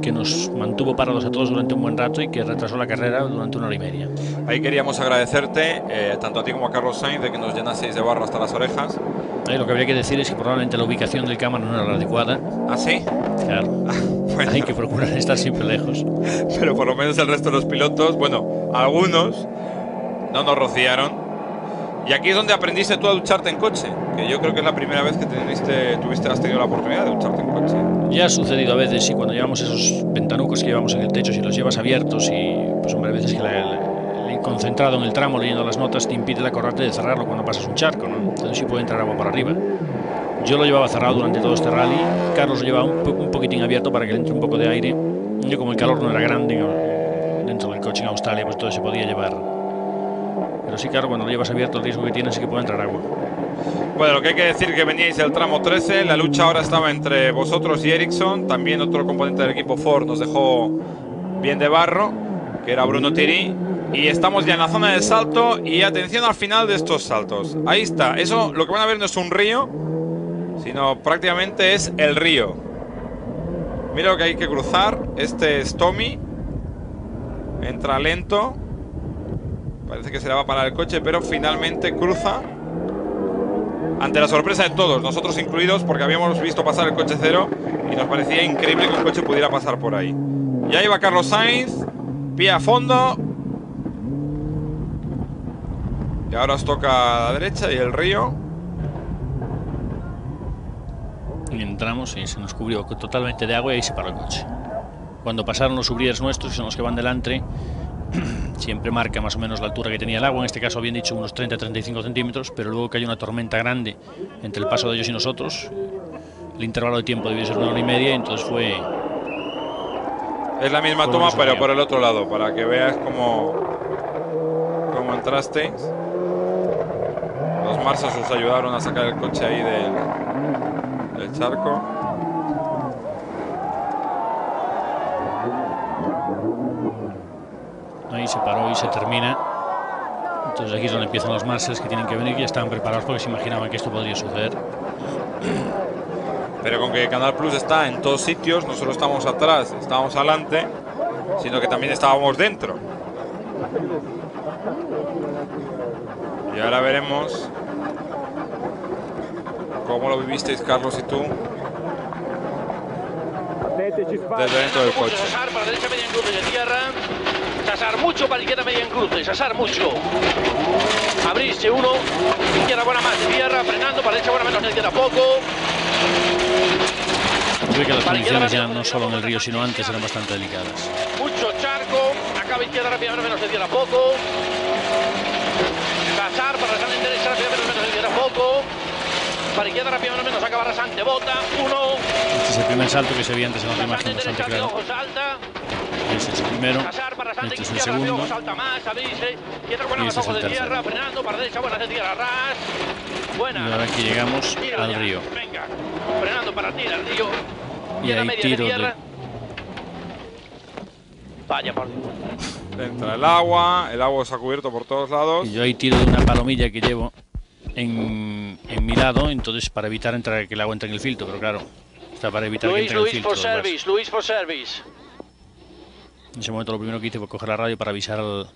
que nos mantuvo parados a todos durante un buen rato y que retrasó la carrera durante 1 hora y media. Ahí queríamos agradecerte, tanto a ti como a Carlos Sainz, de que nos llenaseis de barro hasta las orejas. Ahí lo que habría que decir es que probablemente la ubicación del cámara no era la adecuada. ¿Ah, sí? Claro. Bueno. Hay que procurar estar siempre lejos. Pero por lo menos el resto de los pilotos, bueno, algunos no nos rociaron. Y aquí es donde aprendiste tú a ducharte en coche, que yo creo que es la primera vez que has tenido la oportunidad de ducharte en coche. Ya ha sucedido a veces, y cuando llevamos esos ventanucos que llevamos en el techo, si los llevas abiertos y pues hombre, a veces que el concentrado en el tramo leyendo las notas te impide la corriente de cerrarlo cuando pasas un charco, ¿no? Entonces sí puede entrar agua por arriba. Yo lo llevaba cerrado durante todo este rally, Carlos lo llevaba un poquitín abierto para que le entre un poco de aire. Yo, como el calor no era grande dentro del coche en Australia, pues todo se podía llevar. Pero sí, claro, cuando lo llevas abierto el riesgo que tienes es que puede entrar agua. Bueno, lo que hay que decir es que veníais del tramo 13, la lucha ahora estaba entre vosotros y Ericsson, también otro componente del equipo Ford nos dejó bien de barro, que era Bruno Thierry, y estamos ya en la zona del salto y atención al final de estos saltos. Ahí está, eso lo que van a ver no es un río, sino prácticamente es el río. Mira lo que hay que cruzar, este es Tommy, entra lento. Parece que se le va a parar el coche, pero finalmente cruza. Ante la sorpresa de todos, nosotros incluidos, porque habíamos visto pasar el coche cero y nos parecía increíble que un coche pudiera pasar por ahí. Y ahí va Carlos Sainz, pie a fondo. Y ahora os toca a la derecha y el río. Y entramos y se nos cubrió totalmente de agua y ahí se paró el coche. Cuando pasaron los subriers nuestros, que son los que van delante, siempre marca más o menos la altura que tenía el agua. En este caso habían dicho unos 30-35 centímetros, pero luego que hay una tormenta grande entre el paso de ellos y nosotros, el intervalo de tiempo debió ser 1 hora y media, y entonces fue... Es la misma toma, pero por el otro lado, para que veas cómo entrasteis. Los Marsas os ayudaron a sacar el coche ahí del charco. Ahí se paró y se termina. Entonces aquí es donde empiezan los Marshalls, que tienen que venir, que ya estaban preparados porque se imaginaban que esto podría suceder. Pero con que Canal Plus está en todos sitios, no solo estamos atrás, estábamos adelante, sino que también estábamos dentro. Y ahora veremos cómo lo vivisteis Carlos y tú desde dentro del coche. Sasar para derecha media en cruces de tierra. Sasar mucho para izquierda media en cruces. Sasar mucho. Abrirse uno. Izquierda buena más de tierra. Frenando para derecha buena menos de izquierda poco. Creo que las condiciones ya no solo en el río sino antes eran bastante delicadas. Mucho charco. Acaba izquierda rápida menos de izquierda poco. Sasar para rasante en derecha rápida menos de izquierda poco. Para izquierda rápida menos acaba rasante. Bota. Uno. Este es el primer salto que se veía antes en la imagen, bastante claro. Ese es el primero, este es el segundo. Y ese es el tercero. Y ahora aquí llegamos al río. Y hay tiro de... Vaya por Dios. Entra el agua se ha cubierto por todos lados. Y yo ahí tiro de una palomilla que llevo en mi lado, entonces para evitar que el agua entre en el filtro, pero claro, está para evitar que entre en el filtro. Luis for service. En ese momento lo primero que hice fue coger la radio para avisar a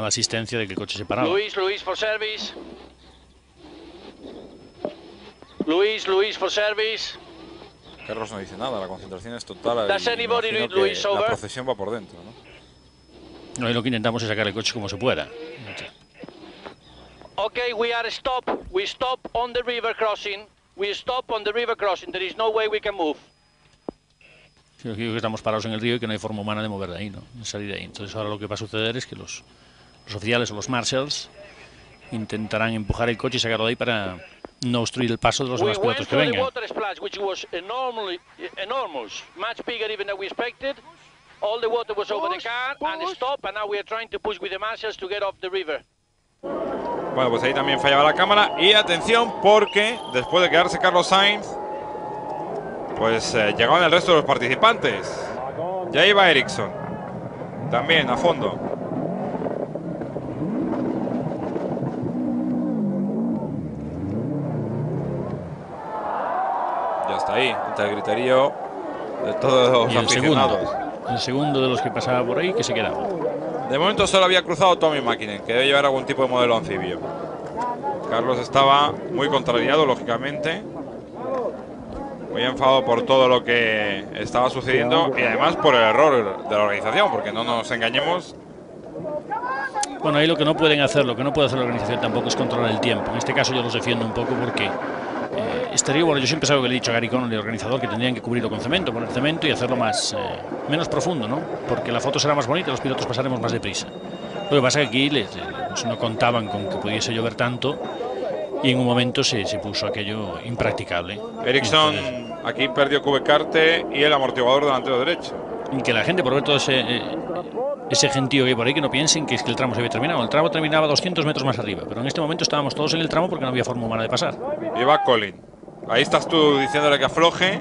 la asistencia de que el coche se paraba. Luis for service. Luis for service. Carlos no dice nada, la concentración es total. Does anybody read Luis over? La procesión va por dentro, ¿no? Y lo que intentamos es sacar el coche como se pueda. Okay, we are stop. We stop on the river crossing. We stop on the river crossing. There is no way we can move. Yo digo que estamos parados en el río y que no hay forma humana de mover de ahí, ¿no? De salir de ahí. Entonces ahora lo que va a suceder es que los oficiales o los marshals intentarán empujar el coche y sacarlo de ahí para no obstruir el paso de los demás pilotos que vengan. All the water was over the car and stop, and now we are trying to push with the marshals to get off the river. Bueno, pues ahí también fallaba la cámara. Y atención, porque después de quedarse Carlos Sainz, pues llegaban el resto de los participantes. Ya iba Ericsson, también a fondo. ya está ahí, entre el griterío de todos los aficionados. El segundo de los que pasaba por ahí, que se quedaba. De momento solo había cruzado Tommi Mäkinen, que debe llevar algún tipo de modelo anfibio. Carlos estaba muy contrariado, lógicamente. Muy enfadado por todo lo que estaba sucediendo y además por el error de la organización, porque no nos engañemos. Bueno, ahí lo que no pueden hacer, lo que no puede hacer la organización tampoco es controlar el tiempo. En este caso yo los defiendo un poco porque bueno, yo siempre sabe que le he dicho a Gary Conlon, el organizador, que tendrían que cubrirlo con cemento, poner cemento y hacerlo menos profundo, ¿no? Porque la foto será más bonita y los pilotos pasaremos más deprisa. Lo que pasa es que aquí pues no contaban con que pudiese llover tanto y en un momento se puso aquello impracticable. Ericsson aquí perdió cubecarte y el amortiguador delantero derecho. Y que la gente, por ver todo ese gentío que hay por ahí, que no piensen que es que el tramo se había terminado. El tramo terminaba 200 metros más arriba, pero en este momento estábamos todos en el tramo porque no había forma humana de pasar. Y va Colin. Ahí estás tú diciéndole que afloje.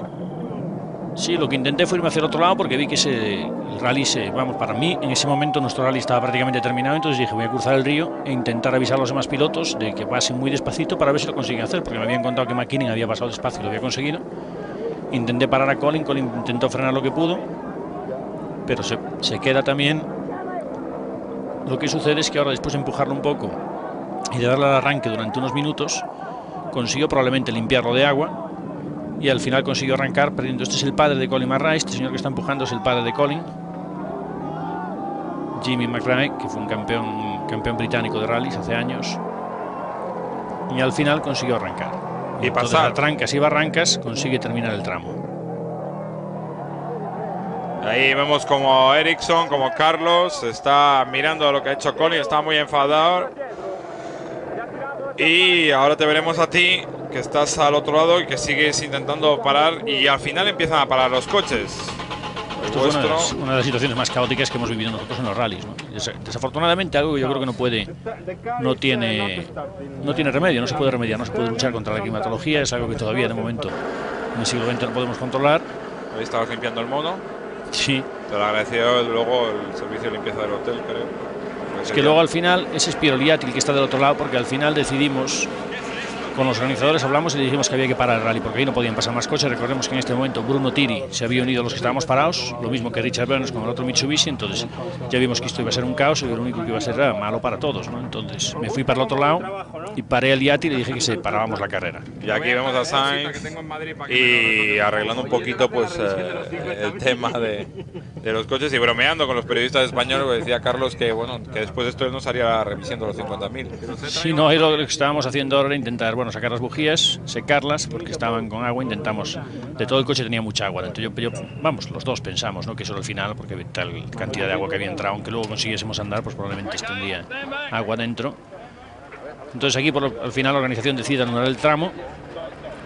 Sí, lo que intenté fue irme hacia el otro lado porque vi que el rally vamos, para mí en ese momento nuestro rally estaba prácticamente terminado, entonces dije voy a cruzar el río e intentar avisar a los demás pilotos de que pasen muy despacito para ver si lo consiguen hacer, porque me habían contado que Mäkinen había pasado despacio y lo había conseguido. Intenté parar a Colin, Colin intentó frenar lo que pudo, pero se queda también. Lo que sucede es que ahora, después de empujarlo un poco y de darle al arranque durante unos minutos, consiguió probablemente limpiarlo de agua y al final consiguió arrancar perdiendo. Este es el padre de Colin McRae, este señor que está empujando es el padre de Colin, Jimmy McRae, que fue un campeón británico de rallies hace años, y al final consiguió arrancar. Y pasar a trancas y barrancas consigue terminar el tramo. Ahí vemos como Ericsson, como Carlos, está mirando lo que ha hecho Colin, está muy enfadado. Y ahora te veremos a ti, que estás al otro lado y que sigues intentando parar y al final empiezan a parar los coches. Esto es una de las situaciones más caóticas que hemos vivido nosotros en los rallies, ¿no? Desafortunadamente algo que yo creo que no tiene remedio, no se puede remediar, no se puede luchar contra la climatología, es algo que todavía de momento en el siglo XX no podemos controlar. Ahí estabas limpiando el mono. Sí. Te lo agradeció luego el servicio de limpieza del hotel, creo. Es que luego al final ese Spiroliati el que está del otro lado, porque al final decidimos, con los organizadores hablamos y le dijimos que había que parar el rally porque ahí no podían pasar más coches. Recordemos que en este momento Bruno Tiri se había unido a los que estábamos parados, lo mismo que Richard Burns con el otro Mitsubishi, entonces ya vimos que esto iba a ser un caos y lo único que iba a ser era malo para todos, ¿no? Entonces me fui para el otro lado y paré al Iati y le dije que parábamos la carrera. Y aquí vemos a Sainz y arreglando un poquito pues el tema de los coches y bromeando con los periodistas españoles, porque decía Carlos que bueno, que después de esto él nos haría la revisión de los 50.000. Sí, no, lo que estábamos haciendo ahora era intentar, bueno, sacar las bujías, secarlas porque estaban con agua, intentamos, de todo el coche tenía mucha agua, entonces vamos, los dos pensamos, ¿no?, que eso era el final, porque tal cantidad de agua que había entrado, aunque luego consiguiésemos andar, pues probablemente tendría agua dentro. Entonces aquí al final la organización decide anular el tramo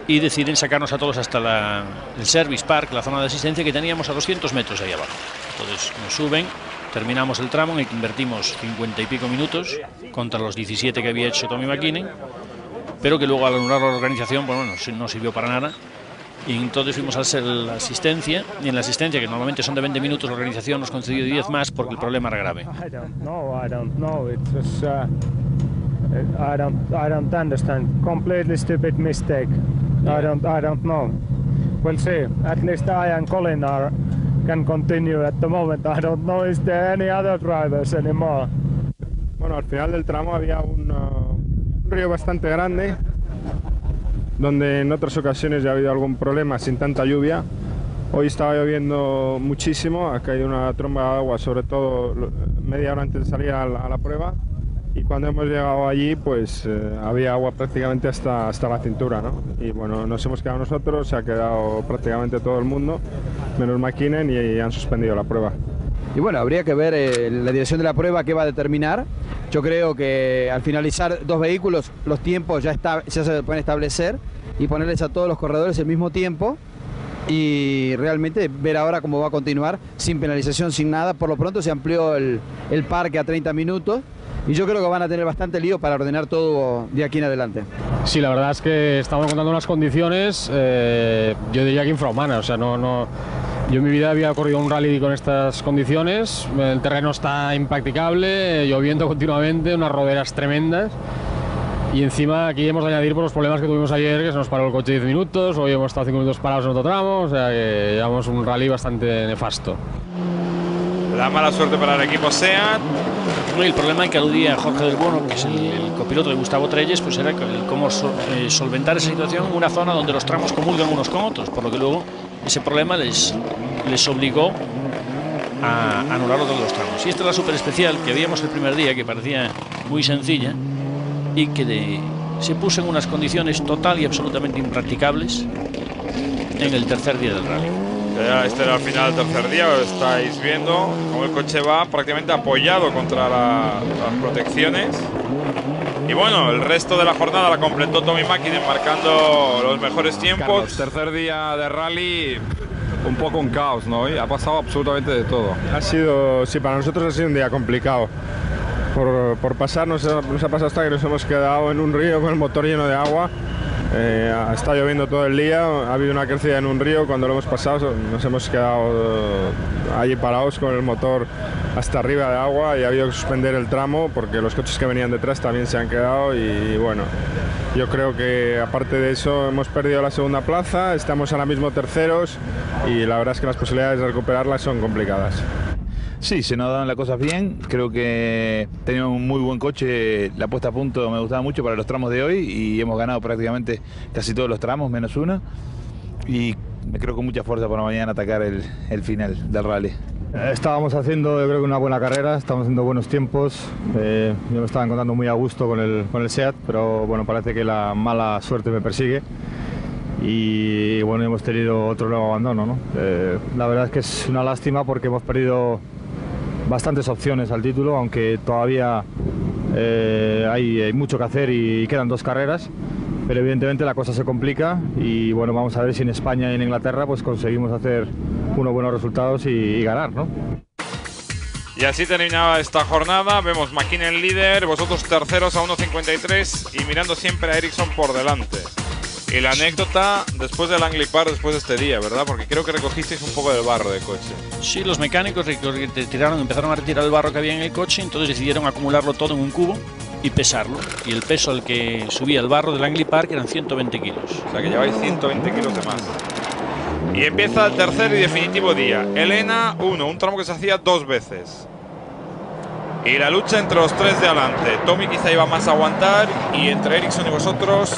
y deciden sacarnos a todos hasta el Service Park, la zona de asistencia que teníamos a 200 metros ahí abajo. Entonces nos suben, terminamos el tramo en el que invertimos 50 y pico minutos contra los 17 que había hecho Tommi Mäkinen, pero que luego al anular la organización, bueno, no sirvió para nada. Y entonces fuimos a la asistencia, y en la asistencia, que normalmente son de 20 minutos, la organización nos concedió 10 más porque el problema era grave. I don't understand. Completely stupid mistake. Yeah. I don't know. We'll see. At least I and Colin can continue at the moment. I don't know is there any other drivers anymore. Bueno, al final del tramo había un río bastante grande, donde en otras ocasiones ya ha habido algún problema sin tanta lluvia. Hoy estaba lloviendo muchísimo, ha caído una tromba de agua, sobre todo media hora antes de salir a la prueba. Y cuando hemos llegado allí, pues había agua prácticamente hasta la cintura, ¿no? Y bueno, nos hemos quedado nosotros, se ha quedado prácticamente todo el mundo, menos Mäkinen, y han suspendido la prueba. Y bueno, habría que ver la dirección de la prueba qué va a determinar. Yo creo que al finalizar dos vehículos, los tiempos ya se pueden establecer y ponerles a todos los corredores el mismo tiempo. Y realmente ver ahora cómo va a continuar, sin penalización, sin nada. Por lo pronto se amplió el parque a 30 minutos. Y yo creo que van a tener bastante lío para ordenar todo de aquí en adelante. Sí, la verdad es que estamos contando unas condiciones, yo diría que infrahumanas. O sea, yo en mi vida había corrido un rally con estas condiciones. El terreno está impracticable, lloviendo continuamente, unas roderas tremendas. Y encima aquí hemos de añadir por los problemas que tuvimos ayer, que se nos paró el coche 10 minutos, hoy hemos estado 5 minutos parados en otro tramo, o sea que llevamos un rally bastante nefasto. La mala suerte para el equipo SEAT. El problema en que aludía Jorge del Bono, que es el copiloto de Gustavo Trelles, pues era cómo solventar esa situación en una zona donde los tramos comulgan unos con otros, por lo que luego ese problema les obligó a anular todos los tramos. Y esta es la super especial que veíamos el primer día, que parecía muy sencilla y que se puso en unas condiciones total y absolutamente impracticables en el tercer día del rally. Este era el final del tercer día, lo estáis viendo cómo el coche va prácticamente apoyado contra las protecciones. Y bueno, el resto de la jornada la completó Tommi Mäkinen marcando los mejores tiempos. Carlos, tercer día de rally, un poco un caos, ¿no? Y ha pasado absolutamente de todo. Ha sido, sí, para nosotros ha sido un día complicado. Por pasar nos ha pasado hasta que nos hemos quedado en un río con el motor lleno de agua. Ha estado lloviendo todo el día, ha habido una crecida en un río, cuando lo hemos pasado nos hemos quedado allí parados con el motor hasta arriba de agua y ha habido que suspender el tramo porque los coches que venían detrás también se han quedado y bueno, yo creo que aparte de eso hemos perdido la segunda plaza, estamos ahora mismo terceros y la verdad es que las posibilidades de recuperarla son complicadas. Sí, se nos dan las cosas bien, creo que teníamos un muy buen coche, la puesta a punto me gustaba mucho para los tramos de hoy y hemos ganado prácticamente casi todos los tramos, menos uno, y me creo con mucha fuerza para mañana atacar el final del rally. Estábamos haciendo, yo creo que una buena carrera, estamos haciendo buenos tiempos, yo me estaba encontrando muy a gusto con el SEAT, pero bueno, parece que la mala suerte me persigue. Y bueno, hemos tenido otro nuevo abandono, ¿no? La verdad es que es una lástima porque hemos perdido bastantes opciones al título, aunque todavía hay mucho que hacer y quedan 2 carreras, pero evidentemente la cosa se complica y bueno, vamos a ver si en España y en Inglaterra pues conseguimos hacer unos buenos resultados y ganar, ¿no? Y así terminaba esta jornada, vemos Mäkinen líder, vosotros terceros a 1.53 y mirando siempre a Ericsson por delante. Y la anécdota después del Langley Park, después de este día, ¿verdad? Porque creo que recogisteis un poco del barro del coche. Sí, los mecánicos empezaron a retirar el barro que había en el coche, entonces decidieron acumularlo todo en un cubo y pesarlo. Y el peso al que subía el barro del Langley Park eran 120 kilos. O sea que lleváis 120 kilos de más. Y empieza el tercer y definitivo día. Helena 1, un tramo que se hacía 2 veces. Y la lucha entre los 3 de adelante. Tommy quizá iba más a aguantar y entre Ericsson y vosotros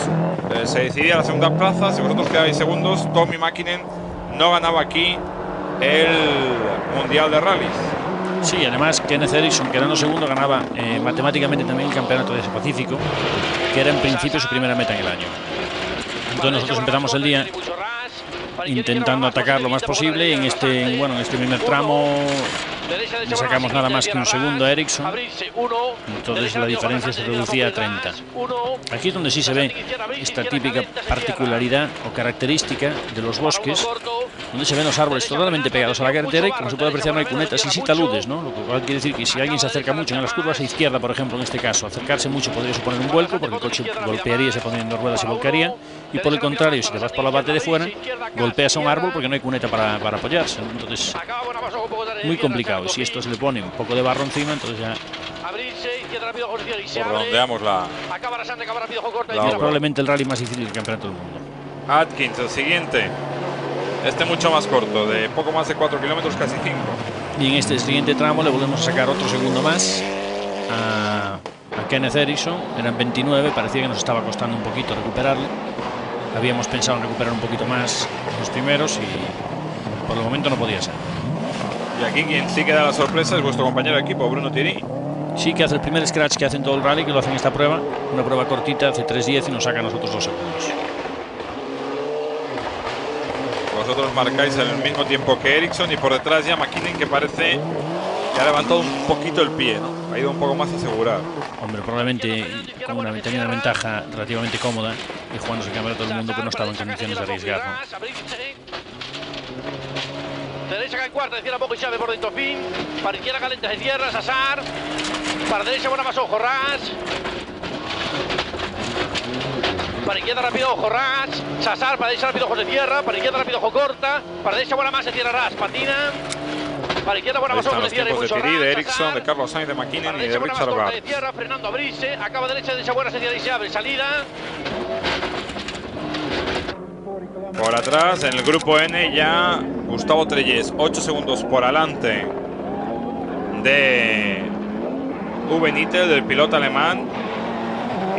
se decidía la segunda plaza. Si vosotros quedabais segundos, Tommi Mäkinen no ganaba aquí el Mundial de Rallys. Sí, además Kenneth Ericsson, quedando segundo, ganaba matemáticamente también el Campeonato de Asia Pacífico, que era en principio su primera meta en el año. Entonces nosotros empezamos el día intentando atacar lo más posible y en este primer tramo le sacamos nada más que un segundo a Ericsson, entonces la diferencia se reducía a 30. Aquí es donde sí se ve esta típica particularidad o característica de los bosques, donde se ven los árboles totalmente pegados a la carretera y como se puede apreciar no hay cunetas y sí taludes, ¿no? Lo cual quiere decir que si alguien se acerca mucho en las curvas a izquierda, por ejemplo, en este caso, acercarse mucho podría suponer un vuelco porque el coche golpearía, se pondría en 2 ruedas y volcaría, y por el contrario, si te vas por la parte de fuera, golpeas a un árbol porque no hay cuneta para apoyarse, ¿no? Entonces, muy complicado. Y si esto se le pone un poco de barro encima, entonces ya redondeamos la es probablemente el rally más difícil del campeonato del mundo. Atkins, el siguiente. Este mucho más corto, de poco más de 4 kilómetros, casi 5. Y en este siguiente tramo le volvemos a sacar otro segundo más a Kenneth Ericsson. Eran 29, parecía que nos estaba costando un poquito recuperarle. Habíamos pensado en recuperar un poquito más los primeros y por el momento no podía ser. Y aquí quien sí que da la sorpresa es vuestro compañero de equipo, Bruno Thierry. Sí, que hace el primer scratch que hace en todo el rally, que lo hace en esta prueba. Una prueba cortita, hace 3.10 y nos saca a nosotros 2 segundos. Vosotros marcáis el mismo tiempo que Ericsson y por detrás ya Mäkinen, que parece que ha levantado un poquito el pie, ¿no? Ha ido un poco más asegurado. Hombre, probablemente tenía una ventaja relativamente cómoda y jugándose el campeonato del mundo, pero no estaba en condiciones de arriesgar, ¿no? Derecha en cuarta, izquierda poco y llave por dentro fin. Para izquierda caliente se cierra, Sassar. Para derecha buena más ojo, Ras. Para izquierda rápido ojo, Ras. Sassar, para derecha rápido ojo se cierra. Para izquierda rápido ojo corta. Para derecha buena más se cierra Ras. Patina. Para izquierda, buena Ahí paso están de los tierra y tiempos de mucho Thierry, de ras, Ericsson, de Hazard. Carlos Sainz, de McKinnon Para y de derecha, buena Richard corta Barr. de tierra, Fernando abrirse, acaba derecha, buena se cierra y se abre, salida. Por atrás, en el grupo N, ya Gustavo Trellés, 8 segundos por adelante de Uwe Nittel, del piloto alemán.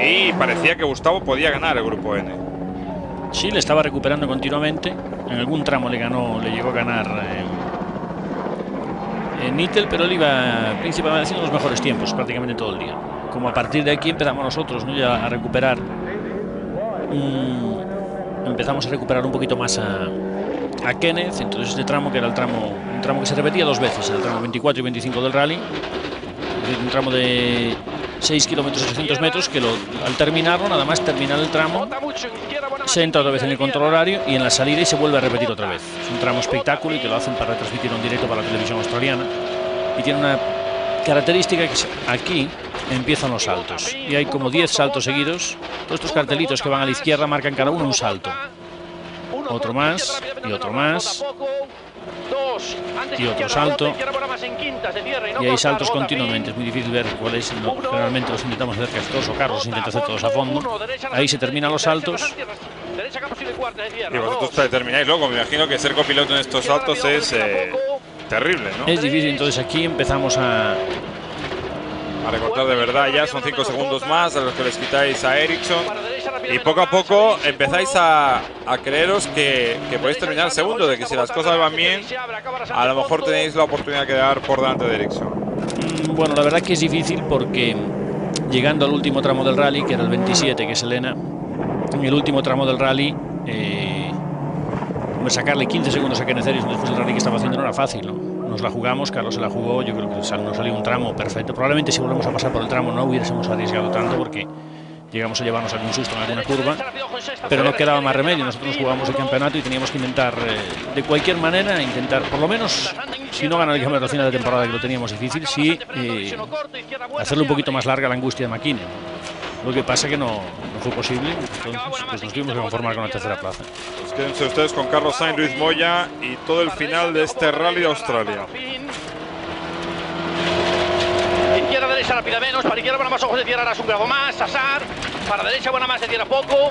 Y parecía que Gustavo podía ganar el grupo N. Sí, le estaba recuperando continuamente. En algún tramo le llegó a ganar Nittel, pero él iba principalmente haciendo los mejores tiempos prácticamente todo el día. Como a partir de aquí empezamos nosotros, ¿no?, ya a recuperar. Empezamos a recuperar un poquito más a Kenneth. Entonces este tramo, que era un tramo que se repetía 2 veces, el tramo 24 y 25 del rally, un tramo de 6 kilómetros 800 metros, que al terminarlo, nada más terminar el tramo, se entra otra vez en el control horario y en la salida y se vuelve a repetir otra vez. Es un tramo espectáculo y que lo hacen para retransmitir en directo para la televisión australiana, y tiene una característica que aquí empiezan los saltos y hay como 10 saltos seguidos. Todos estos cartelitos que van a la izquierda marcan cada uno un salto, otro más y otro más y otro salto, y hay saltos continuamente. Es muy difícil ver cuál es. Generalmente los intentamos hacer casi todos, o Carlos intenta hacer todos a fondo. Ahí se terminan los saltos Y vosotros termináis luego. Me imagino que ser copiloto en estos saltos es terrible, ¿no? Es difícil. Entonces aquí empezamos a recortar de verdad. Ya son 5 segundos más a los que les quitáis a Ericsson, y poco a poco empezáis a creeros que podéis terminar segundo, de que si las cosas van bien, a lo mejor tenéis la oportunidad de quedar por delante de Ericsson. Bueno, la verdad que es difícil, porque llegando al último tramo del rally, que era el 27, que es Helena, en el último tramo del rally, sacarle 15 segundos a Kenneth Ericsson después del rally que estaba haciendo no era fácil, ¿no? Nos la jugamos, Carlos se la jugó. Yo creo que nos salió un tramo perfecto. Probablemente si volvemos a pasar por el tramo no hubiésemos arriesgado tanto, porque llegamos a llevarnos algún susto en alguna curva, pero no quedaba más remedio. Nosotros jugamos el campeonato y teníamos que intentar, de cualquier manera, por lo menos, si no ganar el campeonato al final de temporada, que lo teníamos difícil, sí hacerle un poquito más larga la angustia de McKinnon. Lo que pasa que no fue posible, entonces pues nos tuvimos que conformar con la tercera plaza. Pues quédense ustedes con Carlos Sainz, Luis Moya y todo el final de este Rally de Australia. Izquierda, derecha, rápida menos. Para izquierda, buena más, ojos de tierra, ahora es un grado más. Hazard. Para derecha, buena más, de tierra poco.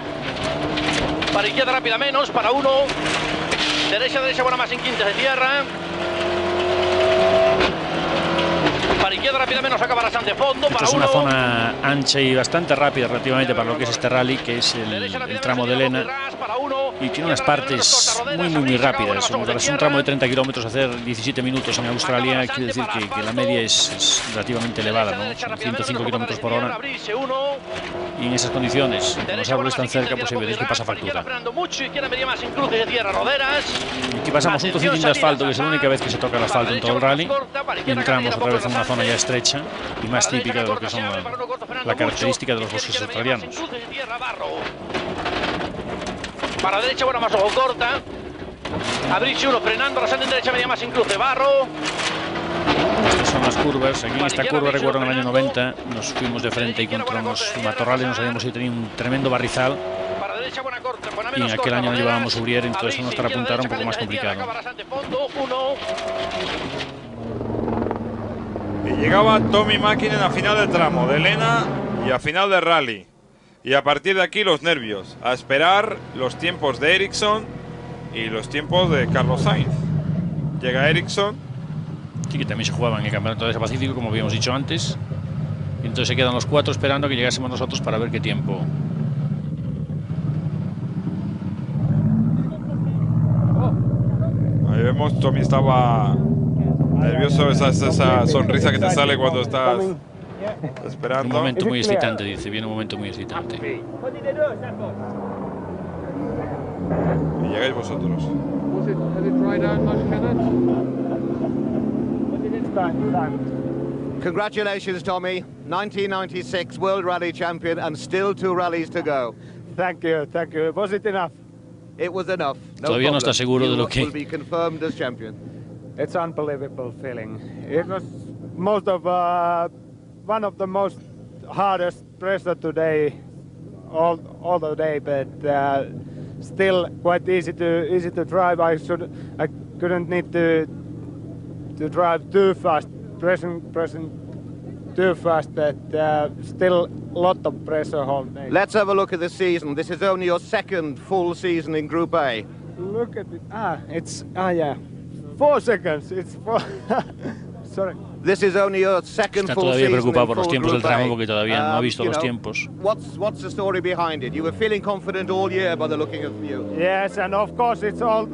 Para izquierda, rápida menos. Para 1. Derecha, buena más en quintas de tierra. Para izquierda, rápida menos, acaba bastante fondo. Esta es una zona ancha y bastante rápida relativamente para lo que es este rally, que es el tramo de Helena, y tiene unas partes muy rápidas. Es un tramo de 30 kilómetros, hacer 17 minutos en Australia quiere decir que la media es relativamente elevada, ¿no? Son 105 kilómetros por hora, y en esas condiciones, con los árboles tan cerca, pues veréis que pasa factura. Aquí pasamos un trocito de asfalto, que es la única vez que se toca el asfalto en todo el rally, y entramos otra vez en una zona ya estrecha y más típica de lo que son la característica de los bosques australianos. Para derecha, buena más, ojo corta. Abrirse 1 frenando, rasante en derecha, media más en cruce, barro. Estas son las curvas. Aquí en esta curva, recuerdo, en el año 90 nos fuimos de frente y contra unos matorrales nos habíamos ido, tenía un tremendo barrizal, y en aquel año no llevábamos Ubrier, entonces nuestra punta era un poco más complicado. Y llegaba Tommy McKinnon a final del tramo de Helena y a final del rally. Y a partir de aquí los nervios, a esperar los tiempos de Ericsson y los tiempos de Carlos Sainz. Llega Ericsson. Sí, que también se jugaba en el campeonato de Asia Pacífico, como habíamos dicho antes. Y entonces se quedan los 4 esperando a que llegásemos nosotros para ver qué tiempo. Ahí vemos, Tommy estaba nervioso, esa sonrisa que te sale cuando estás esperando. Un momento muy excitante, dice, viene un momento muy excitante. Y llegáis vosotros. Congratulations, Tommy. 1996 World Rally Champion and still 2 rallies to go. Thank you, thank you. Was it enough? It was enough. No Todavía no problem. está seguro de lo You will que... be confirmed as champion. It's unbelievable feeling. It was one of the most hardest pressure today, all the day, but still quite easy to drive. I couldn't need to to drive too fast, pressing too fast. That still a lot of pressure on me. Let's have a look at the season. This is only your second full season in Group A. Look at it. Yeah. 4 seconds. It's 4. Sorry. This is only your second Está full todavía season preocupado in por los full tiempos del Group A. tramo porque todavía no ha visto You los know, tiempos. What's the story behind it? You were feeling confident all year by the looking of you. Yes, and of course it's all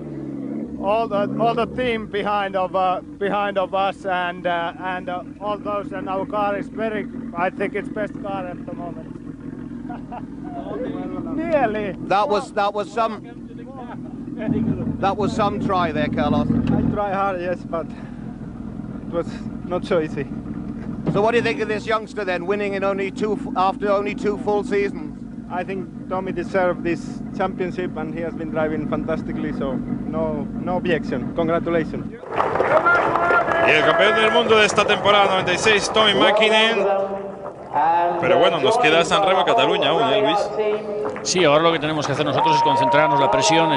the team behind of us and all those, and our car is I think it's best car at the moment. Nearly. That was some try there, Carlos. I try hard, yes, but it was not so easy. So what do you think of this youngster then, winning in after only 2 full seasons? I think Tommy deserved this championship and he has been driving fantastically, so no objection. Congratulations. Y el campeón del mundo de esta temporada 96, Tommi Mäkinen. Pero bueno, nos queda San Remo Cataluña aún, Luis. Sí, ahora lo que tenemos que hacer nosotros es concentrarnos. La presión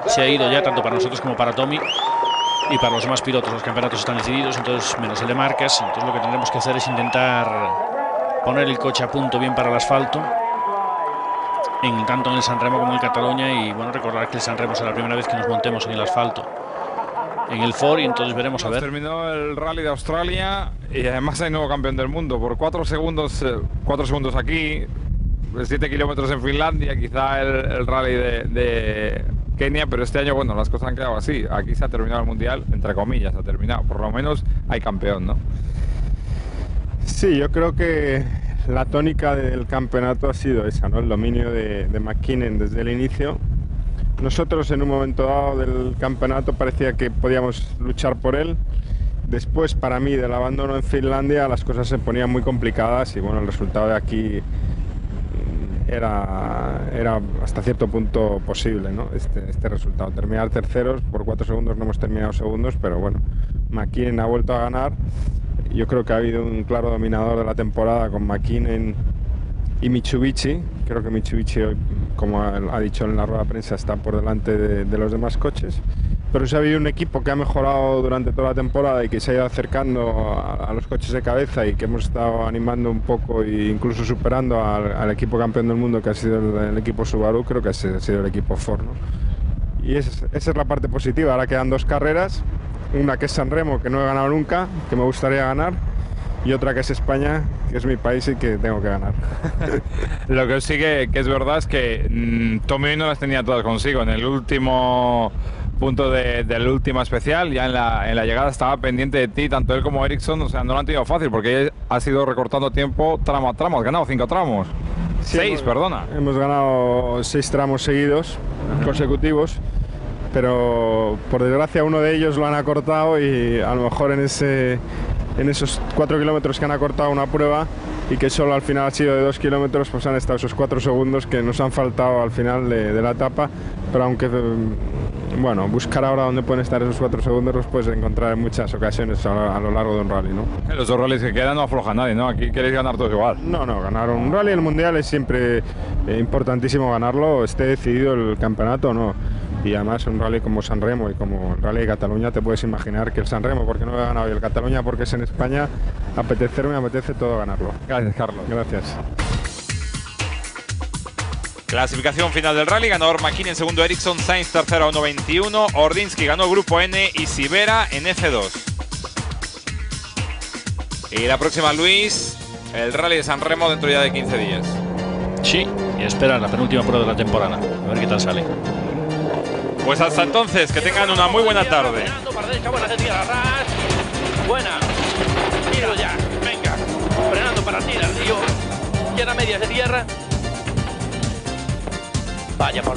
se ha ido ya tanto para nosotros como para Tommy y para los demás pilotos. Los campeonatos están decididos, entonces menos el de marcas. Entonces lo que tendremos que hacer es intentar poner el coche a punto bien para el asfalto, tanto en el San Remo como en Cataluña. Y bueno, recordar que el San Remo será la primera vez que nos montemos en el asfalto en el Ford, y entonces veremos a ver. Terminó el Rally de Australia y además hay nuevo campeón del mundo por 4 segundos, 4 segundos aquí, 7 kilómetros en Finlandia, quizá el Rally de Kenia, pero este año, bueno, las cosas han quedado así. Aquí se ha terminado el mundial, entre comillas, ha terminado. Por lo menos hay campeón, ¿no? Sí, yo creo que la tónica del campeonato ha sido esa, ¿no? El dominio de Mäkinen desde el inicio. Nosotros en un momento dado del campeonato parecía que podíamos luchar por él. Después, para mí, del abandono en Finlandia, las cosas se ponían muy complicadas y bueno, el resultado de aquí era hasta cierto punto posible, ¿no? Este resultado. Terminar terceros, por 4 segundos no hemos terminado segundos, pero bueno, Mäkinen ha vuelto a ganar. Yo creo que ha habido un claro dominador de la temporada con Mäkinen y Mitsubishi. Creo que Mitsubishi hoy, como ha dicho en la rueda de prensa, está por delante de los demás coches. Pero sí ha habido un equipo que ha mejorado durante toda la temporada y que se ha ido acercando a los coches de cabeza y que hemos estado animando un poco e incluso superando al equipo campeón del mundo, que ha sido el equipo Subaru. Creo que ha sido el equipo Ford, ¿no? Y esa es la parte positiva. Ahora quedan 2 carreras, una que es San Remo, que no he ganado nunca, que me gustaría ganar, y otra que es España, que es mi país y que tengo que ganar. Lo que sí que es verdad es que Tommy no las tenía todas consigo. En el último punto del último especial, ya en la llegada estaba pendiente de ti, tanto él como Ericsson. O sea, no lo han tenido fácil porque ha sido recortando tiempo tramo a tramo. Has ganado 5 tramos. Sí, 6, perdona. Hemos ganado 6 tramos seguidos, consecutivos, pero por desgracia uno de ellos lo han acortado y a lo mejor en esos 4 kilómetros que han acortado una prueba y que solo al final ha sido de 2 kilómetros, pues han estado esos 4 segundos que nos han faltado al final de la etapa. Pero aunque, bueno, buscar ahora dónde pueden estar esos 4 segundos los puedes encontrar en muchas ocasiones a lo largo de un rally, ¿no? En los 2 rallies que quedan no afloja nadie, ¿no? Aquí queréis ganar todos igual. No, ganar un rally en el mundial es siempre importantísimo ganarlo, esté decidido el campeonato o no. Y además un rally como San Remo y como el Rally de Cataluña, te puedes imaginar que el San Remo porque no he ganado y el Cataluña porque es en España, me apetece todo ganarlo. Gracias, Carlos. Gracias. Clasificación final del rally: ganador Mäkinen, segundo Ericsson, Sainz tercero a 1.21, Ordinsky ganó Grupo N y Sivera en F2. Y la próxima, Luis, el Rally de San Remo dentro ya de 15 días. Sí, y espera la penúltima prueba de la temporada, a ver qué tal sale. Pues hasta entonces, que tengan una muy buena tarde. Buena, tiro ya, venga, frenando para tirar, tío. Llena medias de tierra. Vaya por